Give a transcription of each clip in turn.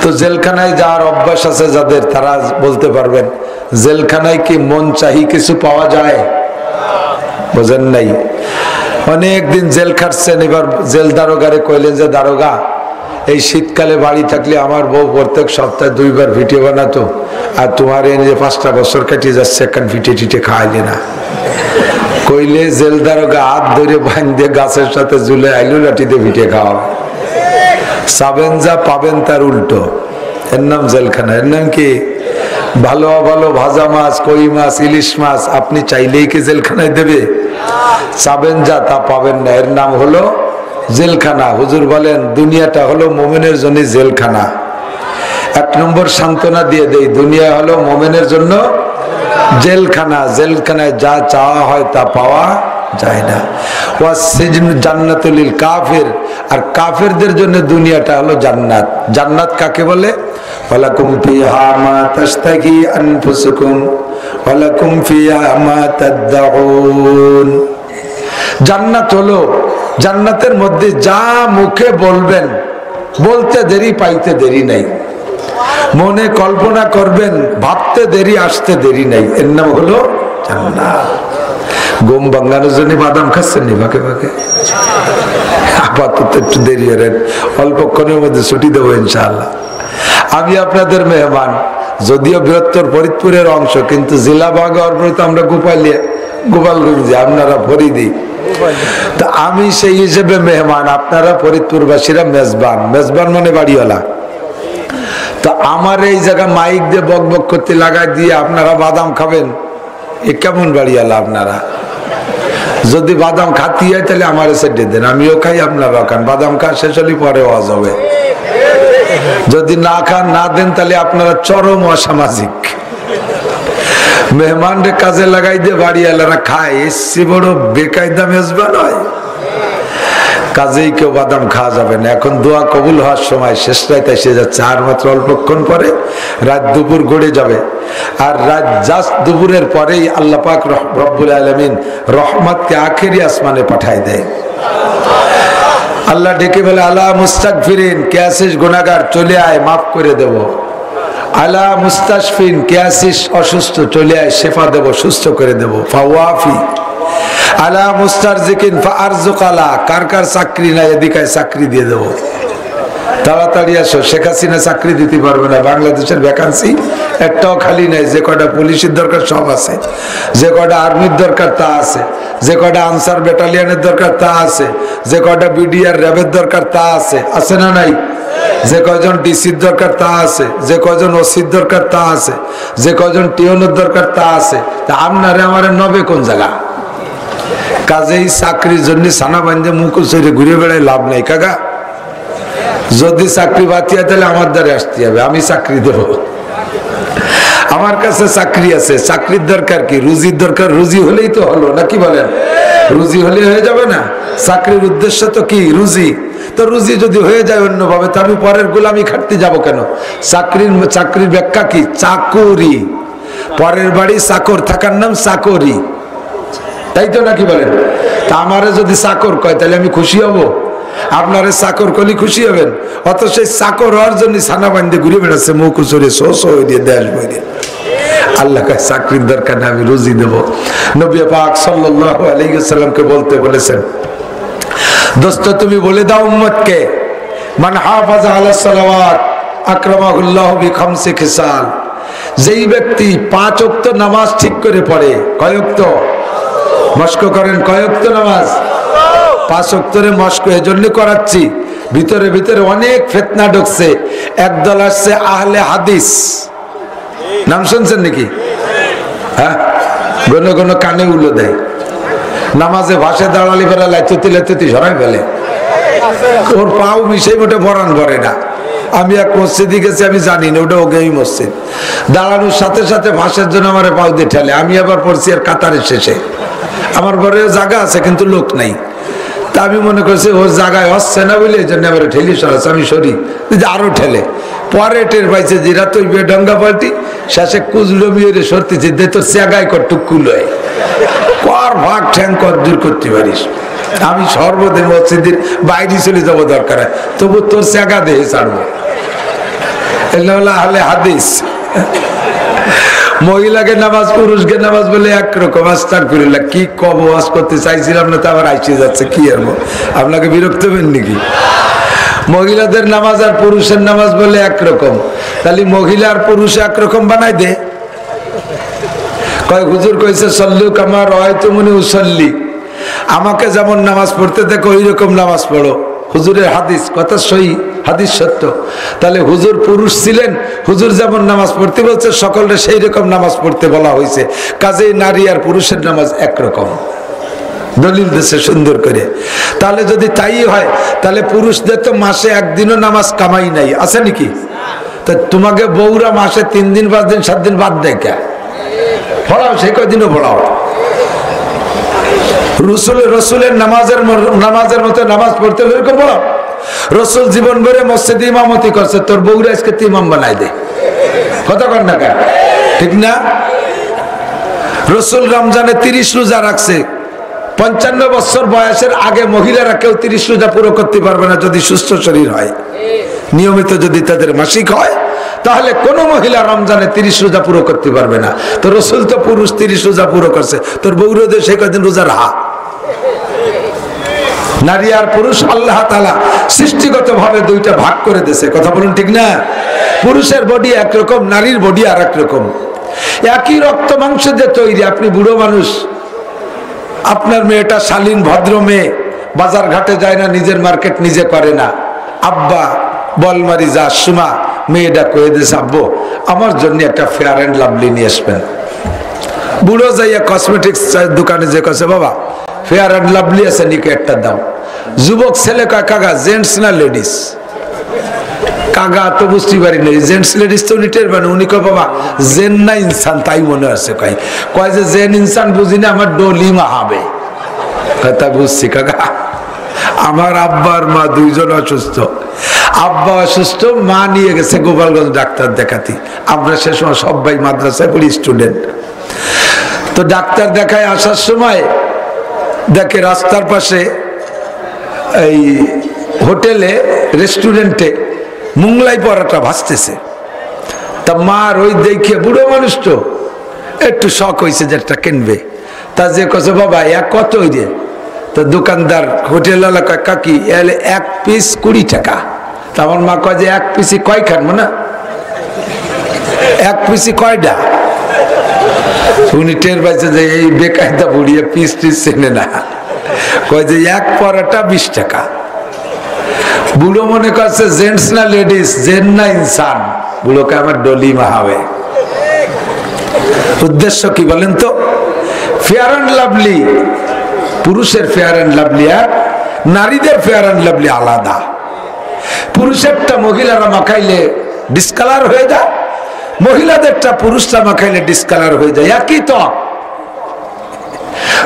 তো জেলখানায় যাওয়ার অভ্যাস আছে যাদের, তারা বলতে পারবেন জেলখানায় কি মন চাহি কিছু পাওয়া যায়? বোঝেন নাই? অনেক দিন জেল খাটছেন, এবার জেল দারোগারে কইলেন যে দারোগা, এই শীতকালে বাড়ি থাকলে আমার বউ প্রত্যেক সপ্তাহে 2 বার ভিডিও বানাতো, আর তোমার এই যে 5টা বছর কেটে যাচ্ছে, এখন ভিটে টিটে খাওয়াইলে না। কইলে জেল দারোগা হাত ধরে বাঁধে গাছের সাথে ঝুলে আইলু লাঠিতে ভিটে খাওয়া। চাবেন যা পাবেন তার উল্টো। এর নাম জেলখানা। এর নাম কি? ভালো ভালো ভাজা মাছ, কই মাছ, ইলিশ মাছ আপনি চাইলেই কি জেলখানায় দেবে? চাবেন যা তা পাবেন না। এর নাম হলো জেলখানা। হুজুর বলেন দুনিয়াটা হলো মুমিনের জন্য জেলখানা। 1 নম্বর সান্ত্বনা দিয়ে দেই, দুনিয়া হলো মুমিনের জন্য জেলখানা। জেলখানায় যা চাওয়া হয় তা পাওয়া যায় না। ওয়াসিজনু জান্নাতুল লিল কাফির, আর কাফেরদের জন্য দুনিয়াটা হলো জান্নাত। জান্নাত কাকে বলে? ওয়ালাকুম ফিহা মা তাশতাহি আনফুসুকুম ওয়ালাকুম ফিহা মা তাদউন। জান্নাত হলো, জান্নাতের মধ্যে যা মুখে বলবেন, বলতে দেরি পাইতে দেরি নাই, মনে কল্পনা করবেন ভাবতে দেরি আসতে দেরি নাই, এর নাম হলো জান্নাত। গম বাঙানোর জন্য বাদাম খাচ্ছেন নি ভাগে ভাগে? আপাতত একটু দেরি হলেন, অল্পক্ষণের মধ্যে ছুটি দেবো ইনশাআল্লাহ। আমি আপনাদের মেহমান, যদিও বৃহত্তর ফরিদপুরের অংশ, কিন্তু জেলা ভাগ হওয়ার পরে তো আমরা গোপালগঞ্জে, আপনারা ফরিদি। তো আমি সেই হিসেবে মেহমান, আপনারা ফরিদপুরবাসীরা মেজবান। মেজবান মানে বাড়িওয়ালা। তো আমার এই জায়গা মাইক দিয়ে বক বক করতে লাগাই দিয়ে আপনারা বাদাম খাবেন, এ কেমন বাড়িওয়ালা আপনারা? যদি বাদাম খাতি হয় তাহলে আমার সেটে দেন, আমিও খাই আপনারাও খান। বাদাম খাওয়া শেষ হলে পরে ওয়াজ হবে। যদি না খান না দেন তাহলে আপনারা চরম অসামাজিক। মেহমানরে কাজে লাগাই দিয়ে বাড়িওয়ালারা খায়, এসছি বড় বেকায়দা মেজবান হয়। কাজেই কেউ বাদাম খাওয়া যাবে না। এখন দোয়া কবুল হওয়ার সময়, শেষ রাত এসে যাচ্ছে, আর মাত্র অল্পক্ষণ পরে রাত দুপুর গড়ে যাবে। আর রাত জাস্ট দুপুরের পরেই আল্লাহ পাক রব্বুল আলামিন রহমতকে আখেরি আসমানে পাঠায় দেয়। আল্লাহ ডেকে বলে আলা মুস্তাগফিরিন, কে আছিস গুনাহগার চলে আয়, মাফ করে দেব। আলা মুস্তাশফিন, কে আছিস অসুস্থ চলে আয়, শেফা দেব, সুস্থ করে দেব। ফাওয়াফি আলা মুস্তারজিকিন ফাআরজুকালা, কার কার চাকরি নাই এদিকে চাকরি দিয়ে দেব, তাড়াতাড়ি আসো। শেখ হাসিনা চাকরি দিতে পারবে না, বাংলাদেশের ভ্যাকান্সি একটাও খালি নাই। যে কয়টা পুলিশের দরকার সব আছে, যে কয়টা আর্মির দরকার তা আছে, যে কয়টা আনসার ব্যাটালিয়নের দরকার তা আছে, যে কয়টা বিডিআর র্যাবের দরকার তা আছে, আছে না নাই? যে কয়জন ডিসির দরকার তা আছে, যে কয়জন ওসির দরকার তা আছে, যে কয়জন টিওনের দরকার তা আছে। তা আপনারে আমারে নবে কোন জায়গা? কাজেই চাকরির জন্য সানা বান্ধে মুখ চড়ে ঘুরে বেড়ায় লাভ নাই কাকা। যদি চাকরি বাতিয়ে তাহলে আমার দ্বারা আসতে হবে, আমি চাকরি দেব। আমার কাছে চাকরি আছে, চাকরির দরকার কি? রুজির দরকার, রুজি হলেই তো হলো, নাকি বলেন? রুজি হলে হয়ে যাবে না? চাকরির উদ্দেশ্য তো কি? রুজি। তো রুজি যদি হয়ে যায় অন্যভাবে, তো আমি পরের গোলামি খাটতে যাব কেন? চাকরির ব্যাখ্যা কি? চাকুরি। পরের বাড়ি চাকর থাকার নাম চাকরি, তাই তো, নাকি বলেন? তা আমারে যদি চাকর কয় তাহলে আমি খুশি হব? আপনারে চাকর করলে খুশি হবেন? অত সেই চাকর হওয়ার জন্য সানা বান্ধে ঘুরে বেড়াচ্ছে মুখ উচরে শো দিয়ে দেশ বই দিয়ে। আল্লাহ কয় চাকরির দরকার না, আমি রুজি দেব। নবী পাক সাল্লাল্লাহু আলাইহি ওয়াসাল্লামকে বলতে বলেছেন, দোস্ত তুমি বলে দাও উম্মতকে, মান হাফাযা আলাস সালাওয়াত আকরামাহুল্লাহু বিখামসি খিসাল, যেই ব্যক্তি 5 ওয়াক্ত নামাজ ঠিক করে পড়ে, কয় ওয়াক্ত মস্ক করেন? কয় ওয়াক্ত নামাজ? 5 ওয়াক্তরে মস্ক এজন্য করাচ্ছি, ভিতরে ভিতরে অনেক ফিতনা ঢুকছে। একদল আসছে আহলে হাদিস, নাম শুনছেন নাকি? হ্যাঁ, গণ গণ কানে উলো দেয়, নামাজে ভাসে দাঁড়ালি ফেরা লাইতুতি লাইতুতি সরাই ফেলে, ওর পাও মিশাই মোটে ভরান ভরে না। আমি এক মসজিদে গেছি, আমি জানি না ওটা ওই মসজিদ। দাঁড়ানোর সাথে সাথে ভাসের জন্য আমার পাও দিয়ে ঠেলে, আমি আবার পড়ছি আর কাতারের শেষে। আমার ঘরে জায়গা আছে কিন্তু লোক নাই, তা আমি মনে করছি ওর জায়গায় হচ্ছে না বলে এই জন্য আবার ঠেলি সরাচ্ছে, আমি সরি, আরো ঠেলে। পরে টের পাইছে যেরা তুই বেডঙ্গা পাল্টি, শেষে কুজলো মিয়ে সরতেছে, দে তোর জায়গায় কর টুকুল হয়, কর ভাগ ঠ্যাং কর দূর করতে পারিস। আমি সর্বদিন মসজিদের বাইরে চলে যাবো দরকার হয়, তবু তোর জায়গা দেহে ছাড়বো। এটা হলো আহলে হাদিস। মহিলাকে নামাজ পুরুষকে নামাজ বলে একরকম। আস্তাগফিরুল্লাহ, কি কব, ওয়াজ করতে চাইছিলাম না তো আবার আইসে যাচ্ছে, কি আর আপনাকে বিরক্ত হবেন নাকি? মহিলাদের নামাজ আর পুরুষের নামাজ বলে একরকম, তাহলে মহিলা আর পুরুষ একরকম বানাই দে। কয় হুজুর কইছে সল্লু কামা রাআইতুমুনি উসাল্লি, আমাকে যেমন নামাজ পড়তে দেখো ওই রকম নামাজ পড়ো। হুজুরের হাদিস, কথা সহি, হাদিস সত্য। তাহলে হুজুর পুরুষ ছিলেন, হুজুর যেমন নামাজ পড়তে বলছে সকলকে সেই রকম নামাজ পড়তে বলা হয়েছে। কাজেই নারী আর পুরুষের নামাজ একরকম, দলিল দেশে সুন্দর করে। তাহলে যদি তাই হয়, তাহলে পুরুষদের তো মাসে একদিনও নামাজ কামাই নাই, আছে নাকি? তা তোমাকে বউরা মাসে 3 দিন 5 দিন 7 দিন বাদ দেয় কে? পড়াও, সেই কয়দিনও পড়াও। রসুলের নামাজের মতো নামাজ পড়তে এরকম পড়াও। রসুল জীবন ভরে মসজিদে ইমামতি করছে, তোর বউরা আজকে ইমাম বানাই দে, কথা কর না কে? ঠিক না? রসুল রমজানে 30 রোজা রাখছে। 55 বছর বয়সের আগে মহিলারা কেউ 30 রোজা পুরো করতে পারবে না যদি সুস্থ শরীর হয়, নিয়মিত যদি তাদের মাসিক হয়, তাহলে কোন মহিলা রমজানে 30 রোজা পুরো করতে পারবে না। তো রসুল তো পুরুষ 30 রোজা পুরো করছে, তোর বউরদের সেই কদিন রোজা রাহা। নারী আর পুরুষ আল্লাহ তাআলা সৃষ্টিগত ভাবে দুইটা ভাগ করে দিয়েছে, কথা বলুন ঠিক না? পুরুষের বডি একরকম, নারীর বডি আর একরকম। একই রক্ত মাংস দিয়ে তৈরি। আপনি বুড়ো মানুষ, আপনার মেয়েটা শালীন ভদ্র মেয়ে, বাজার ঘাটে যায় না, নিজের মার্কেট নিজে করে না। আব্বা বলমারি যা সুমা মেয়েটা কয়ে দিয়েছে, আব্বু আমার জন্য একটা ফেয়ার অ্যান্ড লাভলি নিয়ে আসবেন। বুড়ো যাইয়া কসমেটিক্স দোকানে যে কাছে, বাবা ফেয়ার অ্যান্ড লাভলি আছে নিকে একটা দাও। যুবক ছেলে কয়, কাকা জেন্টস না লেডিস? কাকা তো বুঝতে পারি না, জেন্টস লেডিস তো উনি টের পান। উনি কয়, বাবা জেন না ইনসান তাই মনে আছে। কয় যে জেন ইনসান বুঝি না, আমার ডলি মাহাবে। কথা বুঝছি কাকা। আমার আব্বার মা দুইজন অসুস্থ, আব্বা অসুস্থ, মা নিয়ে গেছে গোপালগঞ্জ ডাক্তার দেখাতে। আমরা সে সময় সবাই মাদ্রাসায় পড়ি, স্টুডেন্ট। তো ডাক্তার দেখায় আসার সময় দেখে রাস্তার পাশে এই হোটেলে রেস্টুরেন্টে মুংলাই পরাটা ভাসতেছে। তা মার ওই দেখে, বুড়ো মানুষ তো একটু শখ হয়েছে যে একটা কিনবে। তা যে কছে, বাবা এক কত ওই যে? তো দোকানদার হোটেল কয়, কাকি এলে 1 পিস 20 টাকা। তা আমার মা কয় যে 1 পিসি কয় খান না, 1 পিসি কয়টা? উনি টের পাইছে যে এই বেকায়দা বুড়িয়ে পিস টিস চেনে না, কয় যে 1 পরাটা 20 টাকা। বুড়ো মনে করছে জেন্টস না লেডিস, জেন না ইনসান। বুড়োকে আমার ডলি মাহাবে। উদ্দেশ্য কি বলেন তো? ফেয়ার অ্যান্ড লাভলি, পুরুষের ফেয়ার অ্যান্ড লাভলি আর নারীদের ফেয়ার অ্যান্ড লাভলি আলাদা। পুরুষেরটা মহিলারা মাখাইলে ডিসকালার হয়ে যায়, মহিলাদেরটা পুরুষরা মাখাইলে ডিসকালার হয়ে যায়। একই ত্বক,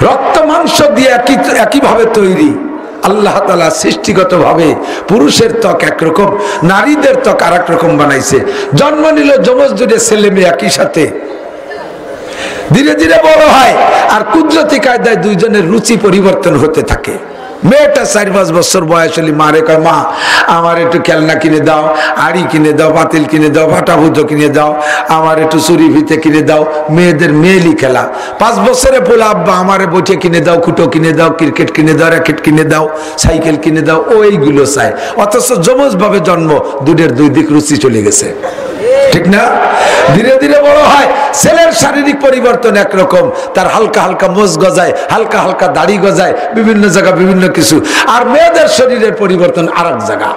রক্ত মাংস দিয়ে একইভাবে তৈরি। আল্লাহ তাআলা সৃষ্টিগত ভাবে পুরুষের ত্বক একরকম, নারীদের ত্বক আর এক রকম বানাইছে। জন্ম নিল যমজ দুটো ছেলে মেয়ে একই সাথে, ধীরে ধীরে বড় হয়, আর কুদরতি কায়দায় দুইজনের রুচি পরিবর্তন হতে থাকে। মেয়েটা 4-5 বছর বয়স হলে মারে কয়, মা আমার একটু খেলনা কিনে দাও, আড়ি কিনে দাও, পাতিল কিনে দাও, ভাটা ভুতো কিনে দাও, আমার একটু চুরি ভিতে কিনে দাও। মেয়েদের মেয়েলি খেলা। 5 বছরে বলে, আব্বা আমারে বইটে কিনে দাও, কুটো কিনে দাও, ক্রিকেট কিনে দাও, র্যাকেট কিনে দাও, সাইকেল কিনে দাও, ও এইগুলো চায়। অথচ যমজ ভাবে জন্ম, দুধের 2 দিক রুচি চলে গেছে, ঠিক না? ধীরে ধীরে বড় হয়, ছেলের শারীরিক পরিবর্তন একরকম, তার হালকা হালকা মোজ গজায়, হালকা হালকা দাড়ি গজায়, বিভিন্ন জায়গা বিভিন্ন কিছু। আর মেয়েদের শরীরের পরিবর্তন আর এক জায়গা।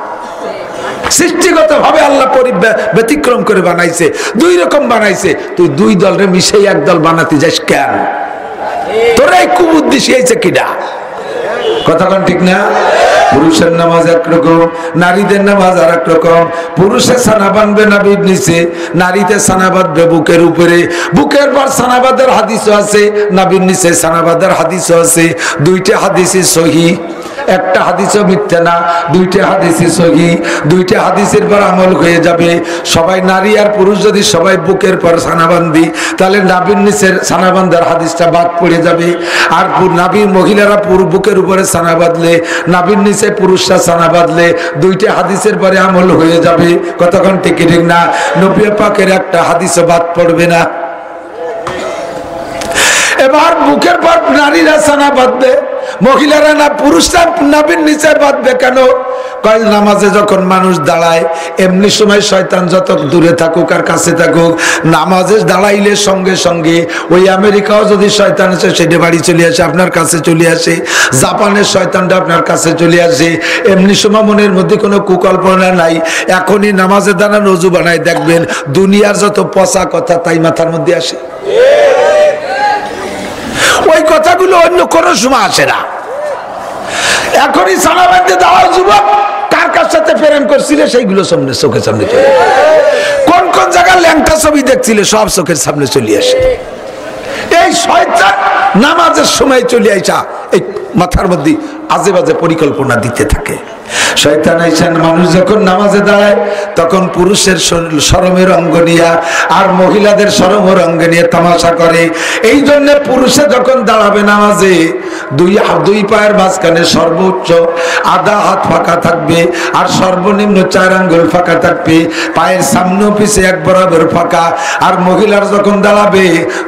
সৃষ্টিগত ভাবে আল্লাহ ব্যতিক্রম করে বানাইছে, 2 রকম বানাইছে। তুই 2 দলরে মিশে 1 দল বানাতে যাস কেন? তোর এই কুবুদ্ধি শিখাইছে কিনা? কথা কোন ঠিক না? পুরুষের নামাজ একরকম, নারীদের নামাজ আর এক রকম। পুরুষে সানা বাঁধবে নাভির নিচে, নারীতে সানা বাঁধবে বুকের উপরে। বুকের পর সানাবাদের হাদিসও আছে, নাভির নিচে সানাবাদের হাদিসও আছে। 2টা হাদিসই সহিহ। একটা হাদিসও মিথ্যা না, দুইটা হাদিসই সহিহ, দুইটা হাদিসের পর আমল হয়ে যাবে। সবাই নারী আর পুরুষ যদি সবাই বুকের পর ছানা বান্ধি, তাহলে নাবির নিচের ছানা বান্ধার হাদিসটা বাদ পড়ে যাবে। আর নাবির মহিলারা বুকের উপরে ছানা বাঁধলে, নাবির নিচে পুরুষরা ছানা বাঁধলে, দুইটা হাদিসের পরে আমল হয়ে যাবে। কতক্ষণ ঠিক ঠিক না? নবী পাকের একটা হাদিসও বাদ পড়বে না। এবার বুকের পর নারীরা ছানা বাঁধবে, মহিলারা না, পুরুষরা নাবির নিচে বাঁধবে কেন? কয় নামাজে যখন মানুষ দাঁড়ায়, এমনি সময় শয়তান যত দূরে থাকুক আর কাছে থাকুক, নামাজে দাঁড়াইলে সঙ্গে সঙ্গে ওই আমেরিকাও যদি শয়তান আছে সেটা বাড়ি চলে আসে, আপনার কাছে চলে আসে। জাপানের শয়তানটা আপনার কাছে চলে আসে। এমনি সময় মনের মধ্যে কোনো কুকল্পনা নাই, এখনই নামাজে দাঁড়ান রজু বানায় দেখবেন দুনিয়ার যত পচা কথা তাই মাথার মধ্যে আসে। ওই কথাগুলো অন্য কোনো সময় আসে না। এখনই ছানা বাঁধতে দাঁড়াও যুবক, কার কার সাথে প্রেম করছিলে সেইগুলো সামনে চোখের সামনে চলে, কোন কোন জায়গায় ল্যাংটা ছবি দেখছিলে সব চোখের সামনে চলে আসে। এই শয়তান নামাজের সময় চলে আইসা এই মাথার মধ্যে আজে বাজে পরিকল্পনা দিতে থাকে। শয়তান আইসা মানুষ যখন নামাজে দাঁড়ায় তখন পুরুষের শরমের অঙ্গ নিয়ে আর মহিলাদের শরমের অঙ্গ নিয়ে তামাশা করে। এই জন্য পুরুষে যখন দাঁড়াবে নামাজে দুই পায়ের মাঝখানে সর্বোচ্চ আধা হাত ফাঁকা থাকবে আর সর্বনিম্ন 4 আঙ্গুল ফাঁকা থাকবে, পায়ের সামনে পিছে এক বরাবর ফাঁকা। আর মহিলারা যখন দাঁড়াবে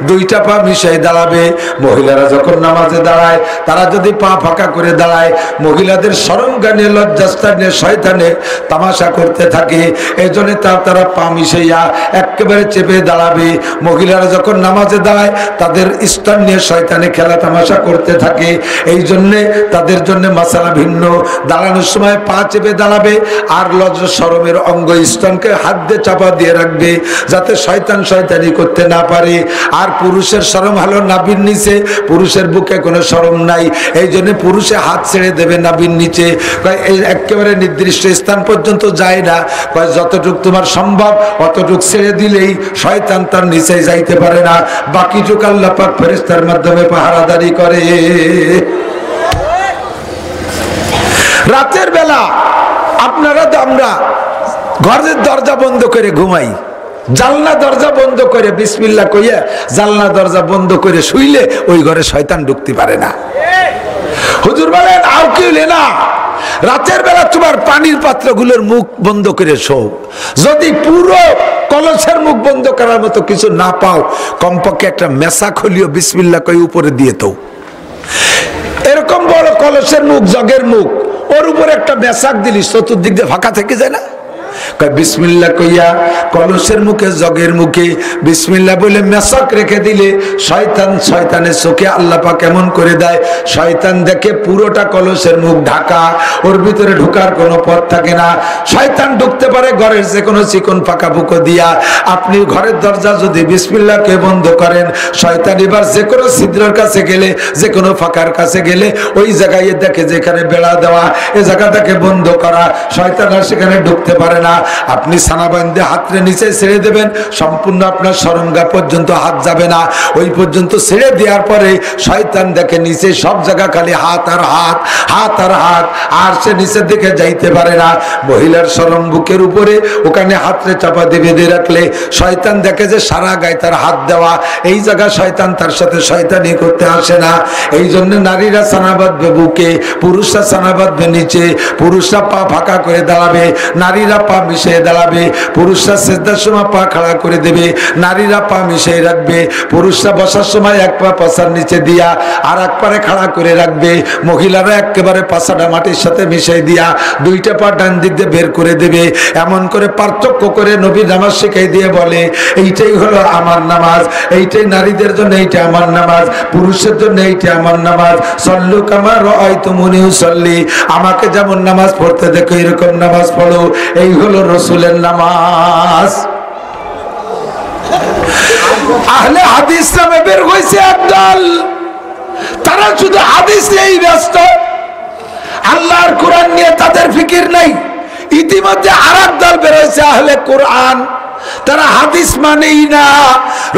দুইটা পা মিশাই দাঁড়াবে। মহিলারা যখন নামাজে দাঁড়ায় তারা যদি পা ফাঁকা করে দাঁড়ায়, মহিলাদের শরম গানে লজ্জাস্থানে শয়তানে তামাশা করতে থাকে। এই জন্য তারা পা মিশাইয়া একেবারে চেপে দাঁড়াবে। মহিলারা যখন নামাজে দাঁড়ায় তাদের স্থান নিয়ে শয়তানে খেলা তামাশা করতে থাকে। এই জন্যে তাদের জন্য মাসালা ভিন্ন। দাঁড়ানোর সময় পা চেপে দাঁড়াবে আর লজ্জ শরমের অঙ্গ স্তনকে হাত দিয়ে চাপা দিয়ে রাখবে যাতে শয়তান শয়তানি করতে না পারে। আর পুরুষের শরম হলো নাভির নিচে, পুরুষের বুকে কোনো শরম নাই। এই জন্য পুরুষে হাত ছেড়ে দেবে নাভির নিচে, একেবারে নির্দিষ্ট স্থান পর্যন্ত যায় না। যতটুক তোমার সম্ভব অতটুক ছেড়ে দিলেই শয়তান তার নিচে যাইতে পারে না। বাকিটুক আল্লাহ পাক ফেরেশতার মাধ্যমে পাহারাদারি করে। রাতের বেলা আপনারা তো আমরা ঘরের দরজা বন্ধ করে ঘুমাই, জানলা দরজা বন্ধ করে বিসমিল্লাহ কইয়া জানলা দরজা বন্ধ করে শুইলে ওই ঘরে শয়তান ঢুকতে পারে না। হুজুর বলেন আও কিলে না, রাতের বেলা তোমার পানির পাত্রগুলোর মুখ বন্ধ করে শো। যদি পুরো কলসের মুখ বন্ধ করার মতো কিছু না পাও, কমপক্ষে একটা মেসা খলিও বিসমিল্লাহ কই উপরে দিয়ে তো। এরকম বড় কলসের মুখ, জগের মুখ, ওর উপরে একটা মেসাক দিলি চতুর্দিক দিয়ে ফাঁকা থেকে যায় না? বিসমিল্লাহ কইয়া কলসের মুখে জগের মুখে বিসমিল্লাহ বলে মেসাক রেখে দিলে শয়তানের চোখে আল্লাহ পাক কেমন করে দেয়, শয়তান দেখে পুরোটা কলসের মুখ ঢাকা, ওর ভিতরে ঢোকার কোনো পথ থাকে না। শয়তান ঢুকতে পারে ঘরের যে কোনো চিকন ফাঁকা ফুঁকো দিয়া। আপনি ঘরের দরজা যদি বিসমিল্লাহকে বন্ধ করেন, শয়তান এবার যে কোনো ছিদ্রের কাছে গেলে, যে কোনো ফাঁকার কাছে গেলে ওই জায়গায় দেখে যেখানে বেড়া দেওয়া, এই জায়গাটাকে বন্ধ করা, শয়তান আর সেখানে ঢুকতে পারে না। আপনি ছানা বাঁধে হাতের নিচে ছেড়ে দেবেন, সম্পূর্ণ আপনার শরমগা পর্যন্ত হাত যাবে না। ওই পর্যন্ত ছেড়ে দেওয়ার পরে শয়তান দেখে নিচে সব জায়গা খালি হাত আর হাত, হাত আর হাত, আর সে নিচের দিকে যাইতে পারে না। মহিলার শরম বুকের উপরে ওখানে হাতরে চাপা দিয়ে বেঁধে রাখলে শয়তান দেখে যে সারা গায়ে তার হাত দেওয়া, এই জায়গা শয়তান তার সাথে শয়তানি করতে আসে না। এই জন্য নারীরা ছানা বাঁধবে বুকে, পুরুষরা ছানা বাঁধবে নিচে। পুরুষরা পা ফাঁকা করে দাঁড়াবে, নারীরা পা মিশিয়ে দাঁড়াবে। পুরুষরা সেজদার সময় পা খাড়া করে দেবে, নারীরা পা মিশিয়ে রাখবে। পুরুষরা বসার সময় এক পা পাছার নিচে দিয়া আর এক পারে খাড়া করে রাখবে। মহিলারা একেবারে পাছাটা মাটির সাথে মিশিয়ে দিয়া দুইটা পা ডান দিক দিয়ে বের করে দেবে। এমন করে পার্থক্য করে নবী নামাজ শিখাই দিয়ে বলে, এইটাই হলো আমার নামাজ, এইটাই নারীদের জন্য এইটা আমার নামাজ, পুরুষের জন্য এইটা আমার নামাজ। সল্লু কামা রাআইতুমুনি উসাল্লি, আমাকে যেমন নামাজ পড়তে দেখো এরকম নামাজ পড়ো। এই হলো রাসূলের নামাজ। আহলে হাদিস নামে বের হইছে একদল, তারা শুধু হাদিস নিয়েই ব্যস্ত, আল্লাহর কোরআন নিয়ে তাদের ফিকির নাই। ইতিমধ্যে আরেক দল বের হয়েছে আহলে কোরআন, তারা হাদিস মানেই না,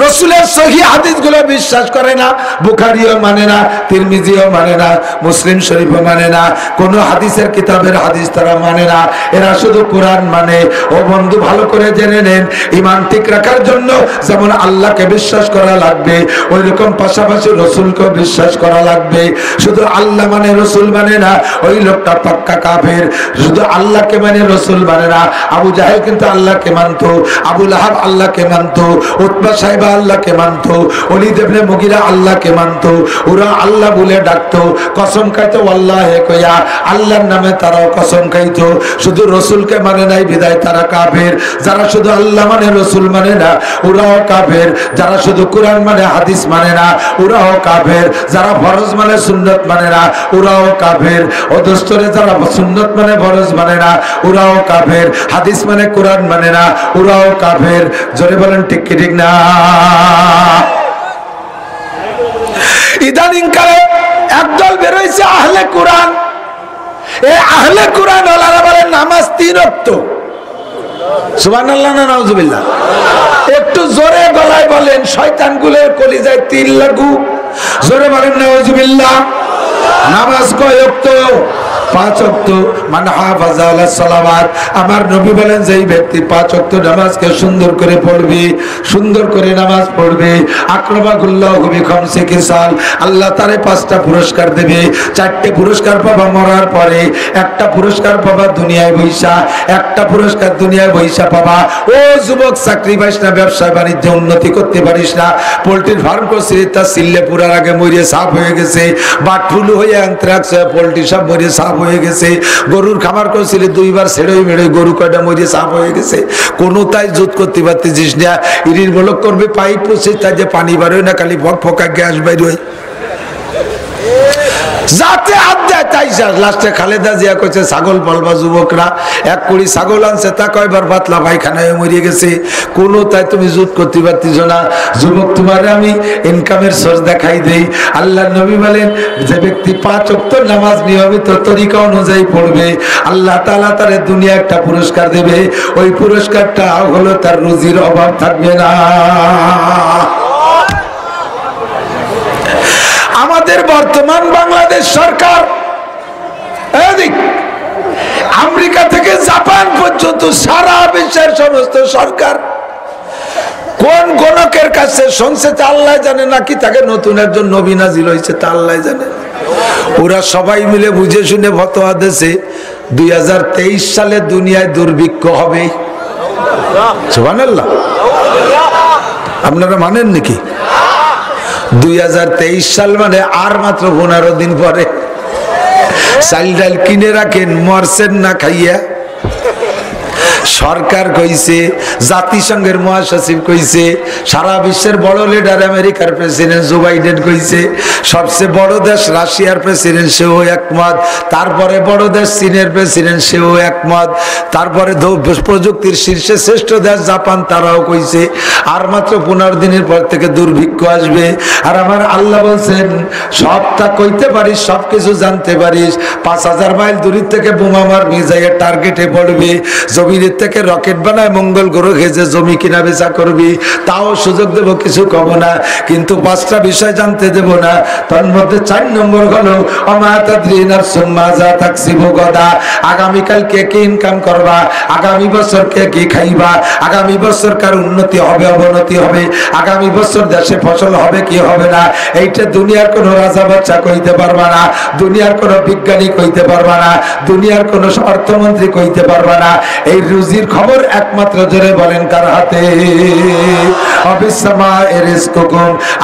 রসুলের সহিহ হাদিসগুলো বিশ্বাস করে না, বুখারীও মানে না, তিরমিজিও মানে না, মুসলিম শরীফও মানে না, কোন হাদিসের কিতাবের হাদিস তারা মানে না, এরা শুধু কোরআন মানে। ও বন্ধু, ভালো করে জেনে নেন, ঈমান ঠিক রাখার জন্য যেমন আল্লাহকে বিশ্বাস করা লাগবে, ওই রকম পাশাপাশি রসুলকে বিশ্বাস করা লাগবে। শুধু আল্লাহ মানে রসুল মানে না, ওই লোকটা পাক্কা কাফের। শুধু আল্লাহকে মানে রসুল মানে না। আবু জাহেল কিন্তু আল্লাহকে মানত, আবু লাহাব আল্লাহকে মানত, উতবা সাহেবা আল্লাহকে মানত, ওলীদ ইবনে মুগীরা আল্লাহকে মানত। ওরা আল্লাহ বলে ডাকতো, কসম খাইতো আল্লাহে কইয়া, আল্লাহর নামে তারাও কসম খাইতো। শুধু রসুলকে মানে নাই বিদায় তারা কাফের। যারা শুধু আল্লাহ মানে রসুল মানে না, ওরাও কাফের। যারা শুধু কোরআন মানে হাদিস মানে না, ওরাও কাফের। যারা ফরজ মানে সুন্নত মানে না, ওরাও কাফের। ও দোস্তরে, যারা সুন্নত মানে ফরজ মানে না, ওরাও কাফের। হাদিস মানে কোরআন মানে না, ওরাও কাফের। জোরে বলেন ঠিক কি ঠিক না? ইদানিং কালে একদল বের হয়েছে আহলে কোরআন। এই আহলে কোরআন ওয়ালারা বলেন নামাজ 3 ওয়াক্ত। সুবহানাল্লাহ না নাউজুবিল্লাহ? একটু জোরে গলায় বলেন, শয়তানগুলোর কলিজায় তিল লাগুক। জোরে বলেন নাউজুবিল্লাহ। নামাজ কয় ওয়াক্ত? 5 ওয়াক্ত। মান হাফাযা আলা সালাওয়াত, আমার নবী বলেন যেই ব্যক্তি 5 ওয়াক্ত নামাজকে সুন্দর করে পড়বে, সুন্দর করে নামাজ পড়বে, আকরামাহুল্লাহু বিখামসি খিসাল, আল্লাহ তারে 5টা পুরস্কার দেবে। 4টে পুরস্কার পাবা মরার পরে, একটা পুরস্কার পাবা দুনিয়ায় বৈশা, একটা পুরস্কার দুনিয়ায় বৈশা পাবা। ও যুবক, চাকরি পাইস না, ব্যবসা বাণিজ্যে উন্নতি করতে পারিস না, পোল্ট্রির ফার্ম করছিস, তা সিললে পুরার আগে মরিয়ে সাফ হয়ে গেছে, বাটফুলু হয়ে অ্যানথ্রাক্স পোল্ট্রি সব মরিয়ে সাফ হয়ে গেছে, গরুর খামার করছিলি 2 বার ছেড়েই মেড়ে গরু কয়টা মরিয়ে সাফ হয়ে গেছে, কোনো তাই জুত করতে পারতেছিস না, ইরির বলক করবে পাইপ পড়ছে, তাই যে পানি বার হয় না, খালি ফক ফকা গ্যাস বাইর হয়, যাতে হাত দেয় তাই লাস্টে খালেদা জিয়া কইছে ছাগল পালবা যুবকরা, 1 কোটি ছাগল আনছে, তা কয়বার পাতলা পায়খানায় মরিয়ে গেছে, কোনো তাই তুমি জুত করতে পারতিস না। যুবক, তোমার আমি ইনকামের সোর্স দেখাই দেই। আল্লাহ নবী বলেন, যে ব্যক্তি 5 ওয়াক্ত নামাজ নিয়মিত তরিকা অনুযায়ী পড়বে, আল্লাহ তাআলা তার দুনিয়া একটা পুরস্কার দেবে। ওই পুরস্কারটা হলো তার রুজির অভাব থাকবে না। আমাদের বর্তমান বাংলাদেশ সরকার, আমেরিকা থেকে জাপান পর্যন্ত সারা বিশ্বের সমস্ত সরকার কোন গণকের কাছে শুনছে তা আল্লাহ জানে, নাকি তাকে নতুন একজন নবী নাজিল হয়েছে তা আল্লাহ জানে। ওরা সবাই মিলে বুঝে শুনে ফতোয়া দিয়েছে 2023 সালে দুনিয়ায় দুর্ভিক্ষ হবে। সুবহানাল্লাহ। আপনারা মানেন নাকি? 2023 সাল মানে আর মাত্র 15 দিন পরে। চাল ডাল কিনে রাখেন, মরছেন না খাইয়া। সরকার কইছে, জাতিসংঘের মহাসচিব কইছে, সারা বিশ্বের বড় লিডার আমেরিকার প্রেসিডেন্ট জো বাইডেন কইছে, সবচেয়ে বড় দেশ রাশিয়ার প্রেসিডেন্ট সেও একমত, তারপরে বড় দেশ চীনের প্রেসিডেন্ট সেও একমত, তারপরে প্রযুক্তির শীর্ষে শ্রেষ্ঠ দেশ জাপান তারাও কইছে আর মাত্র 15 দিনের পর থেকে দুর্ভিক্ষ আসবে। আর আমার আল্লাহ বলছেন, সবটা কইতে পারিস, সবকিছু জানতে পারিস, 5000 মাইল দূরের থেকে বোমা মারবি, যাইয়া টার্গেটে পড়বে, জমিনের থেকে রকেট বানায় মঙ্গল গ্রহ ঘেজে জমি কিনা বেচা করবি, তাও সুযোগ দেব, কিছু কব না, কিন্তু 5টা বিষয় জানতে দেব না। তার মধ্যে 4 নম্বর হলো আগামীকাল কে কি ইনকাম করবা, আগামী বছর কে কি খাইবা, আগামী বছর কার উন্নতি হবে অবনতি হবে, আগামী বছর দেশে ফসল হবে কি হবে না, এইটা দুনিয়ার কোন রাজা বাচ্চা কইতে পারবা না, দুনিয়ার কোন বিজ্ঞানী কইতে পারবা না, দুনিয়ার কোন অর্থমন্ত্রী কইতে পারবা না। এই রুজির খবর একমাত্র জোরে বলেন কার হাতে?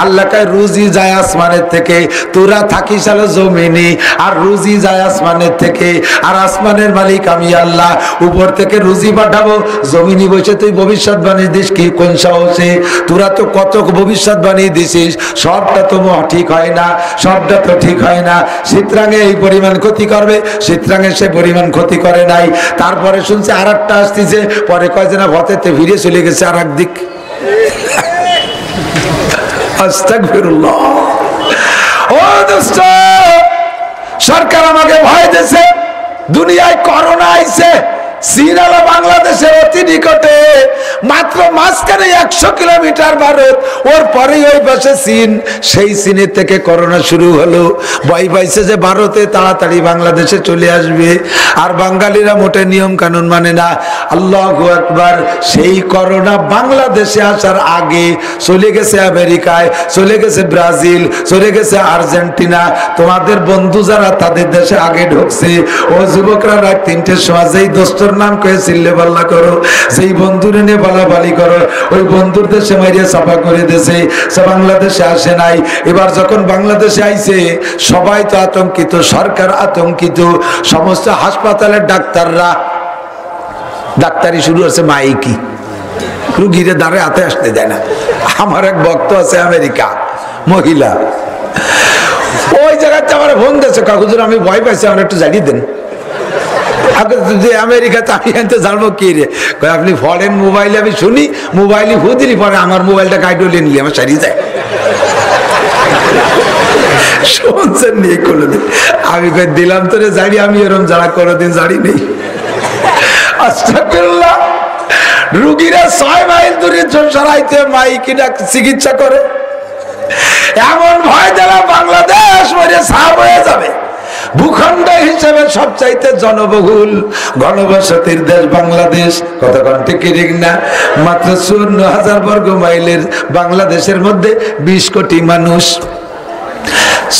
আল্লাহ কয় রুজি যায় আসমানের থেকে, তোরা থাকিস আলো জমিনে, আর রুজি যায় আসমানের থেকে, আর আসমানের মালিক আমি আল্লাহ, উপর থেকে রুজি পাঠাবো, জমিনে বসে তুই ভবিষ্যৎবাণী দিস কি কোন সাহসে? তোরা তো কত ভবিষ্যৎবাণী দিছিস, সবটা তো ঠিক হয় না, সবটা তো ঠিক হয় না। শীতরাঙে এই পরিমাণ ক্ষতি করবে, শীতরাঙে সে পরিমাণ ক্ষতি করে নাই। তারপরে শুনছে আর একটা আসতেছে, পরে কয় যে না ভতেতে ফিরে চলে গেছে আর একদিক। আস্তাগফিরুল্লাহ। ও দোস্ত, সরকার আমাকে ভয় দিয়েছে, দুনিয়ায় করোনা আইছে, চীন হলো বাংলাদেশের অতি নিকটে, মাত্র মাঝখানে 100 কিলোমিটার ভারত, ওর পরেই ওই পাশে চীন। সেই চীনের থেকে করোনা শুরু হলো। ভয় পাইছে যে ভারতে তাড়াতাড়ি বাংলাদেশে চলে আসবে, আর বাঙালিরা মোটে নিয়ম কানুন মানে না। আল্লাহু আকবার। সেই করোনা বাংলাদেশে আসার আগে চলে গেছে আমেরিকায়, চলে গেছে ব্রাজিল, চলে গেছে আর্জেন্টিনা। তোমাদের বন্ধু যারা তাদের দেশে আগে ঢুকছে। ও যুবকরা রাত 3টের সময় যেই দোস্তর নাম কয়ে চিল্লে পাল্লা করো, যেই বন্ধুরে নিয়ে বালাবালি করো, ওই বন্ধুর দেশে মাইরিয়া চাপা করে দিয়েছে। বাংলাদেশে আসে নাই। এবার যখন বাংলাদেশে আইছে সবাই তো আতঙ্কিত, সরকার আতঙ্কিত, সমস্ত হাসপাতালের ডাক্তাররা ডাক্তারি শুরু হচ্ছে মাইকি, রুগীরে দ্বারে হাতে আসতে দেয় না। আমার এক ভক্ত আছে আমেরিকা, মহিলা, ওই জায়গাতে আমার ফোন দিয়েছে, কাকুজুর আমি ভয় পাইছি, আমার একটু জানিয়ে দেন। আমেরিকাতে আমি এনতে জানবো কি রে, আপনি ফরেন মোবাইলে আমি শুনি, মোবাইলে ফু দিলি পরে আমার মোবাইলটা কাইটলে নিলি আমার সারিয়ে যায়। শুনছেন নিয়ে কোনোদিন আমি দিলাম তোরে জানি, আমি এরকম যারা কোনোদিন জানি নেই। আস্তাগফিরুল্লাহ। রুগীরা 6 মাইল দূরে সরাইতে মাইকি চিকিৎসা করে। এমন ভয় দেওয়া বাংলাদেশ মরে সাফ হয়ে যাবে। ভূখণ্ড হিসেবে সবচাইতে জনবহুল ঘনবসতির দেশ বাংলাদেশ। কতক্ষণ ঠিক না? মাত্র 54,000 বর্গ মাইলের বাংলাদেশের মধ্যে 20 কোটি মানুষ।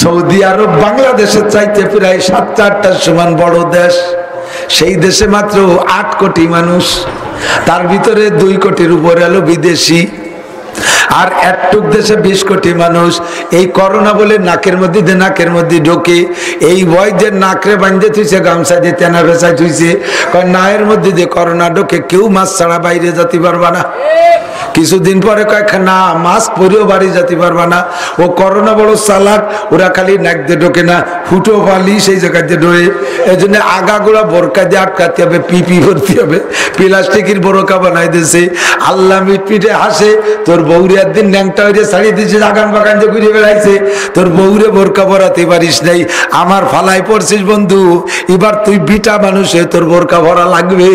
সৌদি আরব বাংলাদেশের চাইতে প্রায় 7-8টার সমান বড় দেশ। সেই দেশে মাত্র 8 কোটি মানুষ, তার ভিতরে 2 কোটির উপরে হলো বিদেশি। আর একটুক দেশে 20 কোটি মানুষ। এই করোনা বলে নাকের মধ্যে ঢোকে। এই ভয় যে নাকরে বাঁধতে থুইছে, গামছা দিয়ে তেনা ভেসাই থুইছে, নায়ের মধ্যে দিয়ে করোনা ঢোকে, কেউ মাস্ক ছাড়া বাইরে যেতে পারবা না। কিছুদিন পরে কয়েক না মাস্ক পরেও বাড়ি যেতে পারবা না। ও করোনা বড় চালাক, ওরা খালি নাক দিয়ে ঢোকে না, ফুটো পালি সেই জায়গাতে ঢোকে। এই জন্য আগাগুলা বোরকা দিয়ে আটকাতে হবে, পিপি ভরতে হবে, প্লাস্টিকের বোরকা বানাই দিয়েছে। আল্লাহ মিটপিটে হাসে, তোর বউরে একদিন ন্যাংটা হয়ে ছাড়িয়ে দিয়েছে, আগান বাগান দিয়ে ঘুরে বেড়াইছে, তোর বউরে বোরকা ভরাতে পারিস নাই। আমার ফালাই পড়ছিস বন্ধু, এবার তুই বিটা মানুষ হয়ে তোর বোরকা ভরা লাগবে।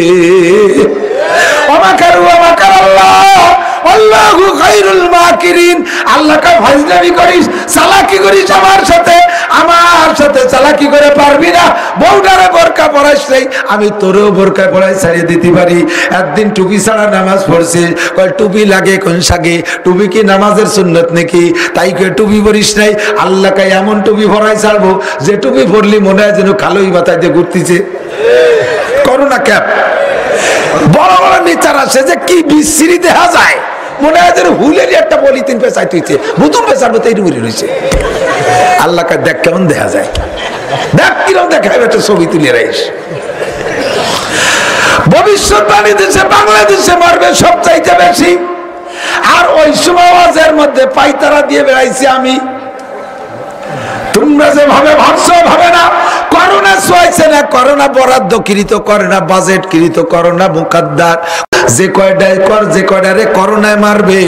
আল্লাহু খায়রুল মাকিরিন। আল্লাহকে ফাজলামি করিস, চালাকি করিস আমার সাথে চালাকি করে পারবি না। বউটারে বোরকা পরাইস নাই, আমি তোরেও বোরকা পরাই ছাড়িয়ে দিতে পারি। একদিন টুপি ছাড়া নামাজ পড়ছিস, কয় টুপি লাগে কোন সাগে, টুপি কি নামাজের সুন্নত নাকি? তাই কয়ে টুপি পরিস নাই। আল্লাহকে এমন টুপি পরাই ছাড়বো যে টুপি পরলি মনে হয় যেন খালোই বাতায় দিয়ে ঘুরতেছে। করোনা ক্যাপ বড় বড় নেচার আসে যে কি বিশ্রী দেখা যায়, মনে হয় যেন হুলেরই একটা পলিথিন পেঁচাই তুইছে, বুতুম পেঁচার মতো এইটুকুরি রয়েছে। আল্লাহকে দেখ কেমন দেখা যায়, দেখ কিরম দেখায়, একটা ছবি তুলে রাইস। ভবিষ্যৎবাণী দেশে বাংলাদেশে মারবে সবচাইতে বেশি। আর ওই সমাজের মধ্যে পাইতারা দিয়ে বেড়াইছি আমি। তোমরা যেভাবে ভাবছো ভাবে না। করোনা সোয়াইছে না, করোনা বরাদ্দ কৃত, করোনা বাজেট কৃত, করোনা মুকাদ্দার। যে কয়টায় যে কয়টারে করোনায় মারবে,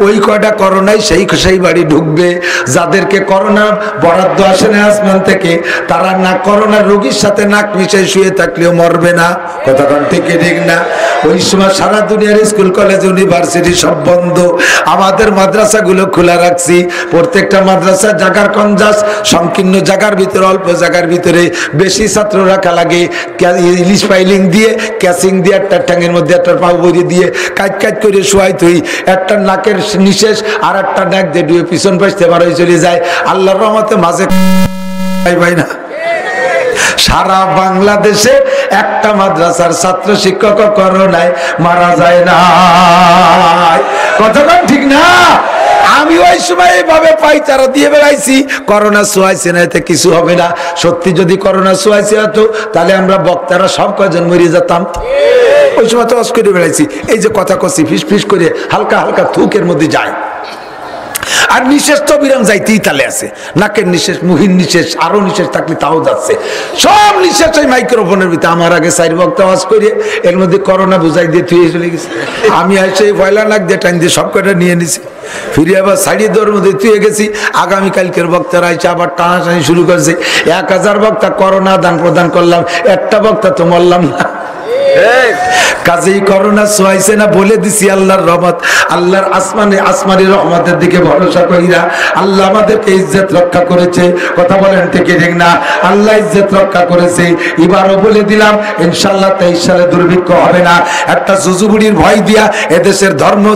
ওই কয়টা করোনায় সেই বাড়ি ঢুকবে। যাদেরকে করোনা বরাদ্দ আসে না আসমান থেকে, তারা না করোনা রোগীর সাথে নাক মিশাই শুয়ে থাকলেও মরবে না। কথাটা ঠিক না? ওই সময় সারা দুনিয়ার স্কুল কলেজ ইউনিভার্সিটি সব বন্ধ। আমাদের মাদ্রাসাগুলো খোলা রাখছি। প্রত্যেকটা মাদ্রাসা জায়গার কঞ্জাস, সংকীর্ণ জায়গার ভিতরে, অল্প জায়গার ভিতরে বেশি ছাত্র রাখা লাগে। ইলিশ পাইলিং দিয়ে, ক্যাচিং দিয়ে, একটা ট্যাঙ্গের মধ্যে একটা পাউ বইয়ে দিয়ে কাজ করে শোয়াই তুই, একটা নাকের নিশেষ আর একটা নাক দিয়ে ডুয়ে পিছন পাশতে বার হয়ে চলে যায়। আল্লাহর রহমতে মাঝে ভাই না, সারা বাংলাদেশে একটা মাদ্রাসার ছাত্র শিক্ষক করোনায় মারা যায় না। কথাটা ঠিক না? আমি ওই সময় এইভাবে পাইচারা দিয়ে বেড়াইছি, করোনা সোয়াইছে না, এতে কিছু হবে না। সত্যি যদি করোনা সোয়াইছে হতো তাহলে আমরা বক্তারা সব কজন মরে যেতাম। ওই সময় তো করে বেড়াইছি, এই যে কথা কছি ফিস ফিস করে হালকা হালকা থুকের মধ্যে যায়। আর নিঃশ্বাস তো বিরাম যাইতেই তালে আছে, নাকের নিঃশ্বাস, মুহির নিঃশ্বাস, আরো নিঃশ্বাস থাকলে তাও যাচ্ছে। সব নিঃশ্বাস ওই মাইক্রোফোনের ভিতরে। আমার আগে 4 বক্তা আওয়াজ করে এর মধ্যে করোনা বুঝাই দিয়ে থুয়ে চলে গেছে। আমি এসে পয়লা নাক দিয়ে টাইম দিয়ে সব কটা নিয়ে নিছি, ফিরে আবার সাইডে দৌড়ের মধ্যে থুয়ে গেছি। আগামীকালকের বক্তারা এসে আবার টানাটানি শুরু করেছে। 1000 বক্তা করোনা দান প্রদান করলাম, একটা বক্তা তো মরলাম না। কাজেই করোনা সোয়াইছে না বলে দিছি আল্লাহর রহমত, আল্লাহর আসমানি রহমতের দিকে ভরসা কইরা আল্লাহ আমাদেরকে ইজ্জত রক্ষা করেছে। কথা বলেন ঠিক ঠিক না? আল্লাহ ইজ্জত রক্ষা করেছে। এবারও বলে দিলাম ইনশাআল্লাহ 23 সালে দুর্ভিক্ষ হবে না। একটা জুজুবুড়ির ভয় দিয়া এদেশের